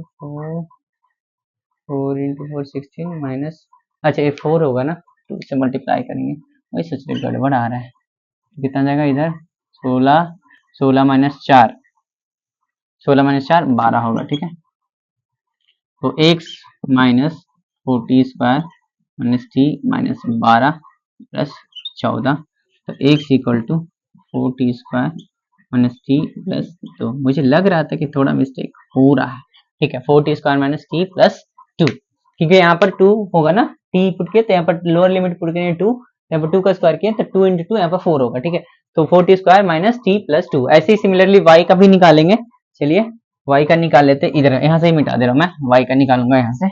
Speaker 1: 4 इंटू 4 16 माइनस, अच्छा ये 4 होगा ना, 2 से मल्टीप्लाई करेंगे, वही सोच रहे गड़बड़ आ रहा है, तो कितना जाएगा इधर 16, 16 माइनस 4, 16 माइनस 4 12 होगा। ठीक है, तो x minus 4t² minus t minus 12 plus 14, तो x equal to 4t² minus t plus 2। मुझे लग रहा था कि थोड़ा मिस्टेक हो रहा है। ठीक है, 4t² माइनस t प्लस 2, क्योंकि यहाँ पर 2 होगा ना, t पुट किया तो यहाँ पर लोअर लिमिट पुट किए 2, यहाँ पर 2 का स्क्वायर किया तो 2 इंटू 2 यहाँ पर 4 होगा। ठीक है, तो 4t² माइनस t प्लस 2, ऐसे ही सिमिलरली y का भी निकालेंगे। चलिए y का निकाल लेते, इधर यहाँ से ही मिटा दे रहा हूँ मैं, y का निकालूंगा यहाँ से,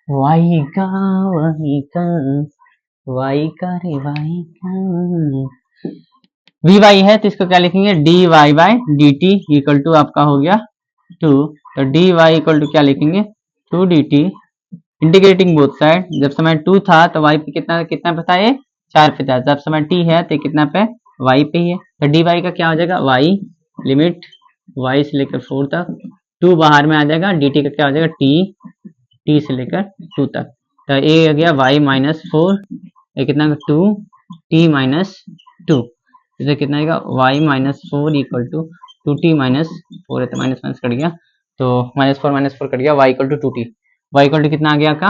Speaker 1: y का y का रे y का vy है, तो इसको क्या लिखेंगे, dy by dt equal to आपका हो गया 2, तो dy इक्वल टू क्या लिखेंगे 2 dt, इंटीग्रेटिंग बोथ साइड, जब समय 2 था तो y पे कितना कितना पे था, ये 4 पे था, जब समय t है तो कितना पे y पे ही है, तो dy का क्या हो जाएगा, y लिमिट y से लेकर 4 तक, 2 बाहर में आ जाएगा, dt का क्या हो जाएगा t से लेकर 2 तक, तो ये हो गया y माइनस 4, ये कितना 2 t माइनस 2, इसे कितना आएगा y minus 4 equal to 2t minus 4 है, तो माइनस माइनस कट गया, तो माइनस 4 कट गया, y equal to 2t, y equal to कितना आ गया आपका,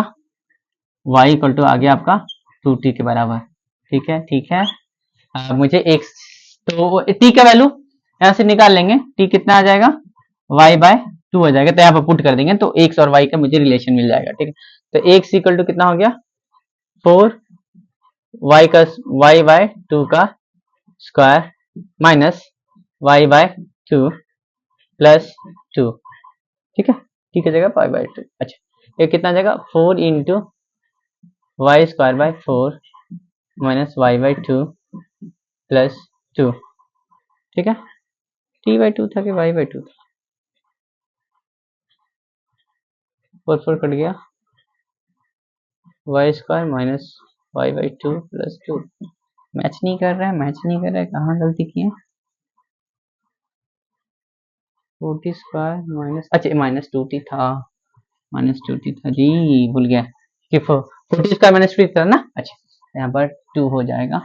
Speaker 1: y इक्वल टू आ गया आपका 2t के बराबर। ठीक है, ठीक है, मुझे x, तो t का वैल्यू यहाँ से निकाल लेंगे, t कितना आ जाएगा y बाय 2 हो जाएगा, तो यहाँ पर पुट कर देंगे तो x और y का मुझे रिलेशन मिल जाएगा। ठीक है, तो x इक्वल टू कितना हो गया 4 y का y बाय 2 का square minus y by 2 plus 2। ठीक है, ठीक है, जगह y बाय 2, अच्छा ये कितना जाएगा 4 into y square by 4 minus y by 2 plus 2। ठीक है, t बाय 2 था कि y बाय 2 था, 4 4 कट गया, y square minus y by 2 plus 2, match नहीं कर रहा है, मैच नहीं कर रहा है, कहाँ गलती की है, 4t² माइनस, अच्छा माइनस 2t था, माइनस 2t था जी, भूल गया कि 4t² माइनस 2 था ना, अच्छा यहाँ पर 2 हो जाएगा,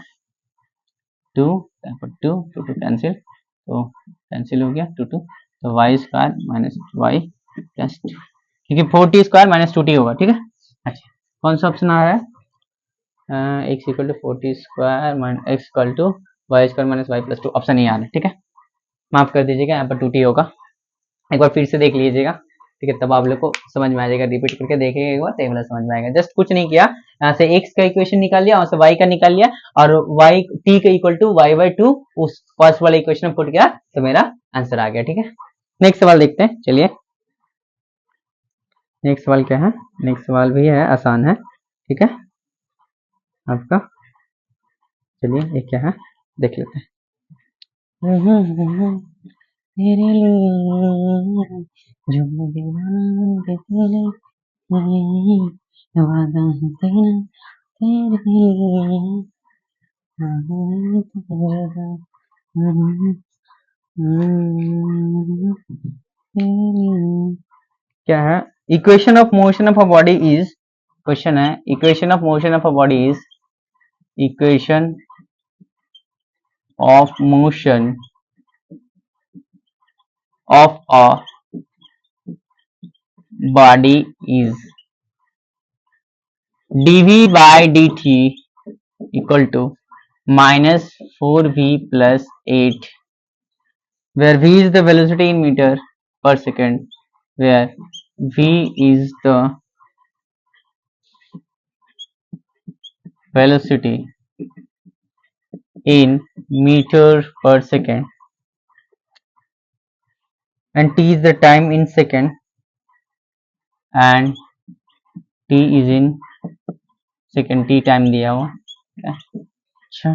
Speaker 1: 2 यहाँ पर 2 2 कैंसिल, तो कैंसिल हो गया 2 2, तो y square minus y plus 2, क्योंकि 4t² माइनस 2t होगा। ठीक है, अच्छा कौन सा ऑप्शन आ रहा है, x equal to 4t² x equal to y square minus y plus 2, option नहीं आ रहा है। ठीक है, माफ कर दीजिएगा, यहाँ पर 2t होगा, एक बार फिर से देख लीजिएगा। ठीक है, तब आप लोग को समझ में आ जाएगा, रिपीट करके देखिएगा एक बार, तो वाला समझ में आएगा। जस्ट कुछ नहीं किया, यहाँ से x का इक्वेशन निकाल लिया, वहां से y का निकाल लिया, और y t का इक्वल टू y बाई 2 उस फर्स्ट वाले इक्वेशन में पुट किया, तो मेरा आंसर आ गया। ठीक है, नेक्स्ट सवाल देखते हैं, चलिए नेक्स्ट सवाल क्या है, नेक्स्ट सवाल भी है, आसान है। ठीक है आपका, चलिए ये क्या है देख लेते हैं। तेरे लिए जो दीवाना तेरे वादा है तेरा, तेरे लिए क्या है, equation of motion of a body is, question है equation of motion of a body is, equation of motion of a body is dv by dt equal to minus 4v plus 8, where v is the velocity in meter per second, where v is the velocity in meter per second and t is the time in second and t is in second, t time दिया हुआ। अच्छा,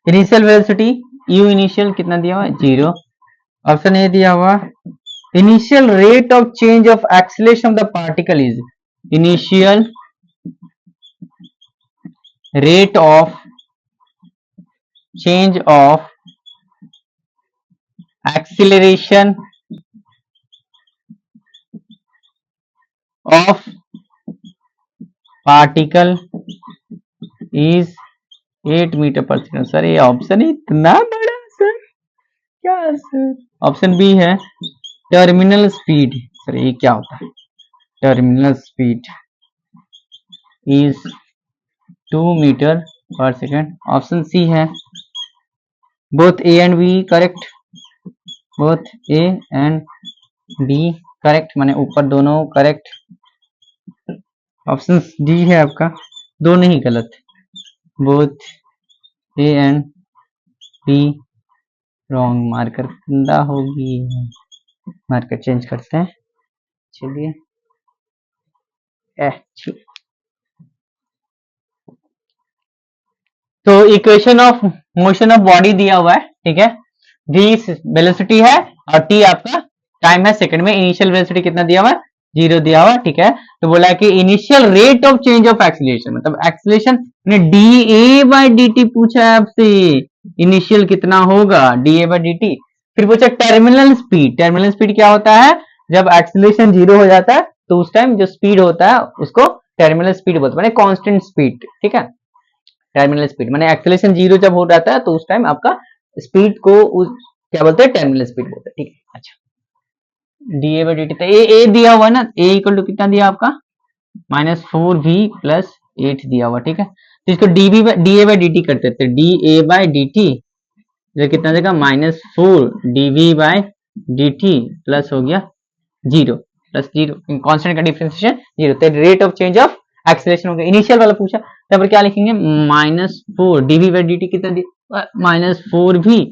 Speaker 1: initial velocity u initial कितना दिया हुआ है 0। Option A दिया हुआ initial rate of change of acceleration of the particle is initial rate of change of acceleration of particle is 8 metre per second. Sir ये ऑप्शन इतना बड़ा सर, क्या सर? ऑप्शन बी है टर्मिनल स्पीड। सर ये क्या होता है? Terminal speed is 2 metre per second. Option C है both A and B correct, both A and B correct, माने ऊपर दोनों करेक्ट। ऑप्शन डी है आपका दोनों ही गलत, both A and be wrong. Marker गंदा होगी, मार्कर चेंज करते हैं। चलिए तो equation of motion of body दिया हुआ है, ठीक है। v वेलोसिटी है और t आपका टाइम है सेकंड में। इनिशियल वेलोसिटी कितना दिया हुआ है 0 दिया हुआ, ठीक है। तो बोला है कि initial rate of change of acceleration, मतलब एक्सीलरेशन ने da बाय dt पूछा है आपसे, इनिशियल कितना होगा da बाय dt। फिर पूछा टर्मिनल स्पीड। टर्मिनल स्पीड क्या होता है? जब एक्सीलरेशन 0 हो जाता है तो उस टाइम जो स्पीड होता है उसको टर्मिनल स्पीड बोलते हैं, माने कांस्टेंट स्पीड, ठीक है। टर्मिनल स्पीड माने एक्सीलरेशन 0 जब हो जाता है तो उस टाइम आपका स्पीड को क्या बोलते हैं? टर्मिनल स्पीड बोलते हैं, ठीक है। अच्छा, डी बाई डी टी, तो ए दिया हुआ है ना, ए इक्वल टू कितना दिया आपका -4v प्लस 8 दिया हुआ, ठीक है। तो इसको D A by D T करते थे, D A by D T जो कितना देगा -4 dv बाय dt प्लस हो गया 0 प्लस 0, कांस्टेंट का डिफरेंशिएशन 0। तो rate of change of acceleration हो गया। इनिशियल वाला पूछा, तब पर क्या लिखेंगे -4 dv बाय dt कितना दिया -4v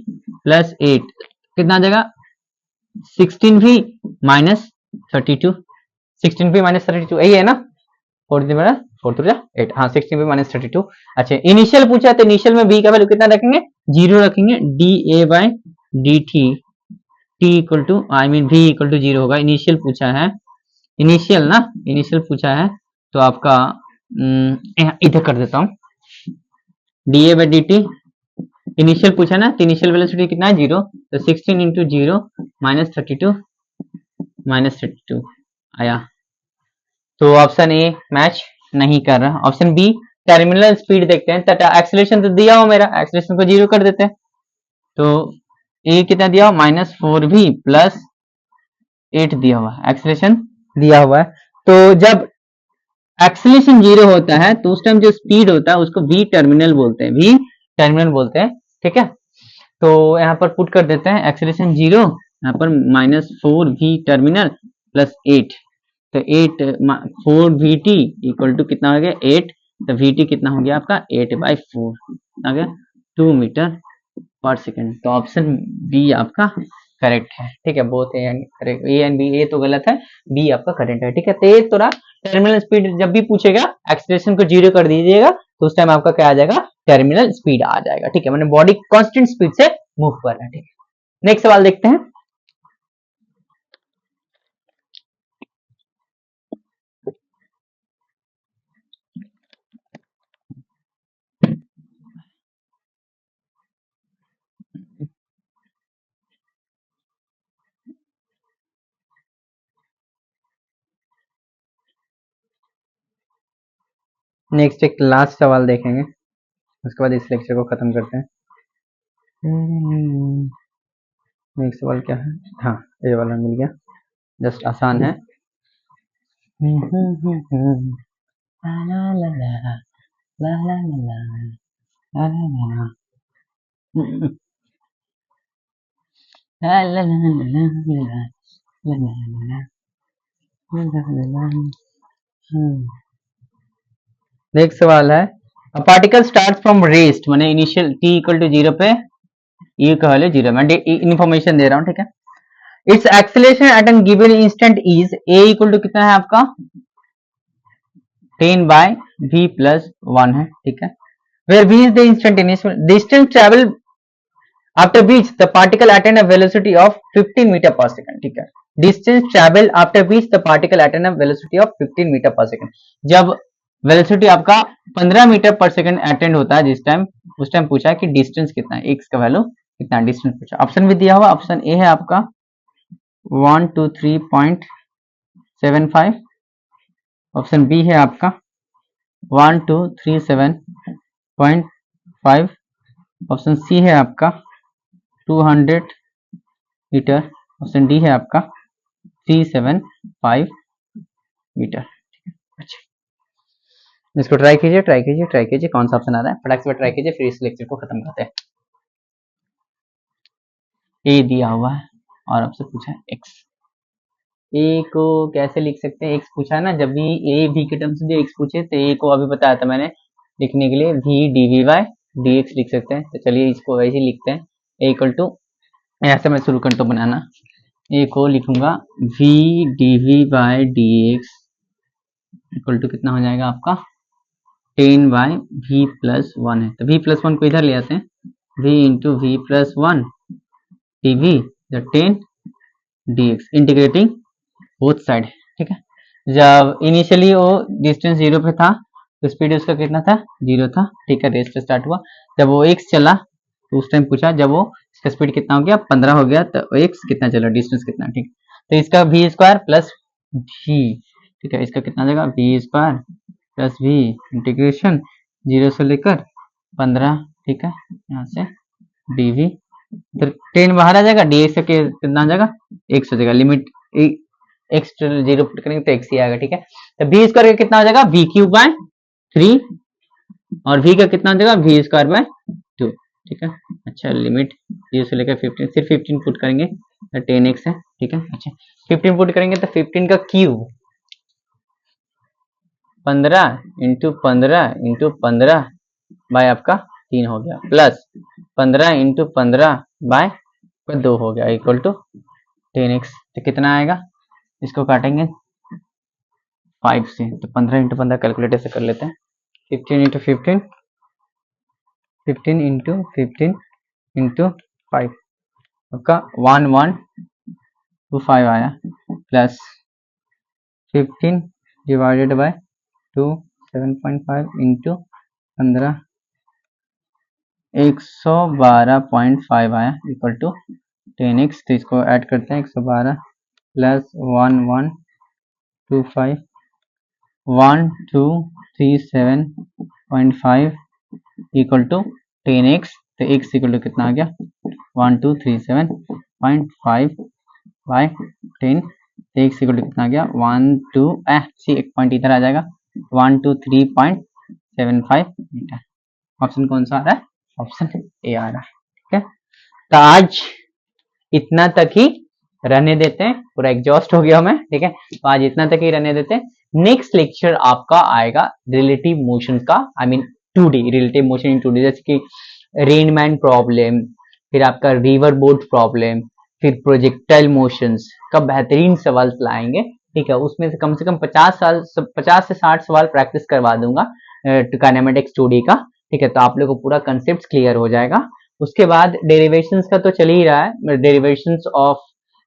Speaker 1: प्लस 8 कितना आ जाएगा 16v माइनस 32, 16v माइनस 32 यही है ना, 4 3 8, हाँ 16v माइनस 32। अच्छा, इनिशियल पूछा तो इनिशियल में v का वैल्यू कितना रखेंगे 0 रखेंगे, da by dt t equal to I mean v equal to 0 होगा। इनिशियल पूछा है, इनिशियल ना, इनिशियल पूछा है तो आपका इधर कर देता हूँ da बाय dt। इनिशियल पूछा ना, तो इनिशियल वेलोसिटी कितना है 0, तो 16 इंटू 0 -32 आया। तो ऑप्शन ए मैच नहीं कर रहा। ऑप्शन बी टर्मिनल स्पीड देखते हैं, तथा एक्सीलरेशन तो दिया हुआ मेरा, एक्सीलरेशन को 0 कर देते हैं। तो ए कितना दिया हुआ -4v प्लस 8 दिया हुआ, एक्सीलरेशन दिया हुआ है। तो जब एक्सीलरेशन 0 होता है तो उस टाइम जो स्पीड होता है उसको v टर्मिनल बोलते हैं, v टर्मिनल बोलते हैं, ठीक है। तो यहाँ पर पुट कर देते हैं एक्सीलरेशन 0, यहाँ पर -4v टर्मिनल प्लस 8, तो 8 4vt इक्वल टू कितना हो गया 8, तो vt कितना हो गया आपका 8/4 आ गया 2 मीटर पर सेकेंड। तो ऑप्शन बी आपका करेक्ट है, ठीक है। Both A and correct, A and B, A तो गलत है, बी आपका करेक्ट है, ठीक है। तो ये थोड़ा टर्मिनल स्पीड जब भी पूछेगा एक्सीलरेशन को 0 कर दीजिएगा तो उस टाइम आपका क्या आ जाएगा टर्मिनल स्पीड आ जाएगा, ठीक है। मैंने बॉडी कांस्टेंट स्पीड से मूव कर रहा है, ठीक है। नेक्स्ट सवाल देखते हैं। नेक्स्ट एक लास्ट सवाल देखेंगे, उसके बाद इस लेक्चर को खत्म करते हैं। नेक्स्ट सवाल क्या है, हाँ ये वाला मिल गया। जस्ट आसान है। नेक्स्ट सवाल है, a particle start from rest, माने इनिशियल t इक्वल टू 0 पे ये कह लो 0, मैं इन्फॉर्मेशन दे रहा हूँ, ठीक है। It's acceleration at an given instant is a equal to कितना है आपका 10 बाय v प्लस 1 है, ठीक है। Where v is the instantaneous distance travel after which the particle attain a velocity of 15 metre per second, ठीक है। Distance travel after which the particle attain a velocity of 15 metre per second, जब velocity आपका 15 metre per second attend होता है जिस time, उस time पूछा है कि डिस्टेंस कितना है, x का वैल्यू कितना है, डिस्टेंस पूछा। ऑप्शन भी दिया हुआ, ऑप्शन ए है आपका 123.75, ऑप्शन बी है आपका 1237.5, ऑप्शन सी है आपका 200 मीटर, ऑप्शन डी है आपका 375 मीटर। अच्छा, इसको ट्राई कीजिए, ट्राई कीजिए, ट्राई कीजिए, कौन सा ऑप्शन आ रहा है फटाक से ट्राई कीजिए, फिर इस लेक्चर को खत्म करते हैं। ए दिया हुआ है और आपसे पूछा है एक्स, ए को कैसे लिख सकते हैं, एक्स पूछा है ना, जब भी ए भी के टर्म्स में एक्स पूछे तो ए को अभी बताया था मैंने लिखने के लिए v d v y d x लिख सकते हैं। तो चलिए इसको वैसे ही लिखते हैं, ए इक्वल टू, ऐसे मैं शुरू करता हूँ बनाना, ए को लिखूंगा v d v by d x equal to कितना हो जाएगा आपका 10 बाई वी प्लस 1 है, तो वी प्लस 1 को इधर ले आते हैं, v into v plus 1 d v 10 d x integrating both side, ठीक है। जब इनिशियली वो डिस्टेंस 0 पे था तो स्पीड उसका कितना था 0 था, ठीक है। रेस्ट स्टार्ट हुआ, जब वो x चला तो उस टाइम पूछा जब वो इसका स्पीड कितना हो गया 15 हो गया तो x कितना चला, डिस्टेंस कितना, ठीक। तो इसका v स्क्वायर प्लस v, ठीक है, इसका कितना आ जाएगा v square plus v integration 0 से लेकर 15, ठीक है, यहाँ से dv, तो 10 बाहर आ जाएगा, dx का कितना आ जाएगा x हो जाएगा, लिमिट x 0 पुट करेंगे तो x ही आएगा, ठीक है। तो v स्क्वायर का कितना हो जाएगा v क्यूब बाय 3 और v का कितना हो जाएगा v स्क्वायर बाय 2, ठीक है। अच्छा, लिमिट 0 से लेकर 15, सिर्फ 15 पुट करेंगे तो 10x है, ठीक है। अच्छा, 15 पुट करेंगे तो 15 का क्यूब 15 इंटू 15 इंटू 15 बाय आपका 3 हो गया, प्लस 15 इंटू 15 बाय 2 हो गया इक्वल टू 10x। तो कितना आएगा, इसको काटेंगे 5 से, तो 15 इंटू 15 कैलकुलेटर से कर लेते हैं, 15 इंटू 15, 15 इंटू 15 इंटू 5 आपका 1125 आया, प्लस 15 डिवाइडेड बाय 2 7.5 इंटू 15 112.5 आया इक्वल टू 10x। तो इसको ऐड करते हैं, 112 प्लस 1125 1237.5 इक्वल टू 10x। तो x इक्वल टू कितना आ गया 1237.5 बाय 10, x इक्वल टू कितना आ गया एक पॉइंट इधर आ जाएगा 123.75 मीटर। ऑप्शन कौन सा आ रहा है, ऑप्शन ए आ रहा है, ठीक है। तो आज इतना तक ही रहने देते हैं, पूरा एग्जॉस्ट हो गया मैं, ठीक है। तो आज इतना तक ही रहने देते हैं, नेक्स्ट लेक्चर आपका आएगा रिलेटिव मोशन का, I mean 2D relative motion in 2D, जैसे कि रेनमैन प्रॉब्लम, फिर आपका रिवर बोट प्रॉब्लम, फिर प्रोजेक्टाइल मोशंस का बेहतरीन सवाल लाएंगे, ठीक है। उसमें से कम 50 से 60 सवाल प्रैक्टिस करवा दूंगा काइनेमेटिक्स 2D का, ठीक है। तो आप लोग को पूरा कंसेप्ट क्लियर हो जाएगा। उसके बाद डेरिवेशंस का तो चल ही रहा है, derivations of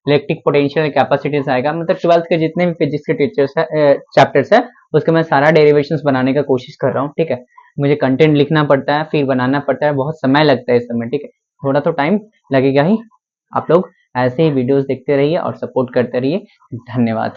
Speaker 1: electric potential capacities आएगा, मतलब 12th के जितने भी फिजिक्स के टीचर्स है चैप्टर्स है उसके मैं सारा डेरिवेशंस बनाने का कोशिश कर रहा हूँ, ठीक है। मुझे कंटेंट लिखना पड़ता है, फिर बनाना पड़ता है, बहुत समय लगता है इस समय, ठीक है, थोड़ा तो टाइम लगेगा ही। आप लोग ऐसे ही वीडियोस देखते रहिए और सपोर्ट करते रहिए, धन्यवाद।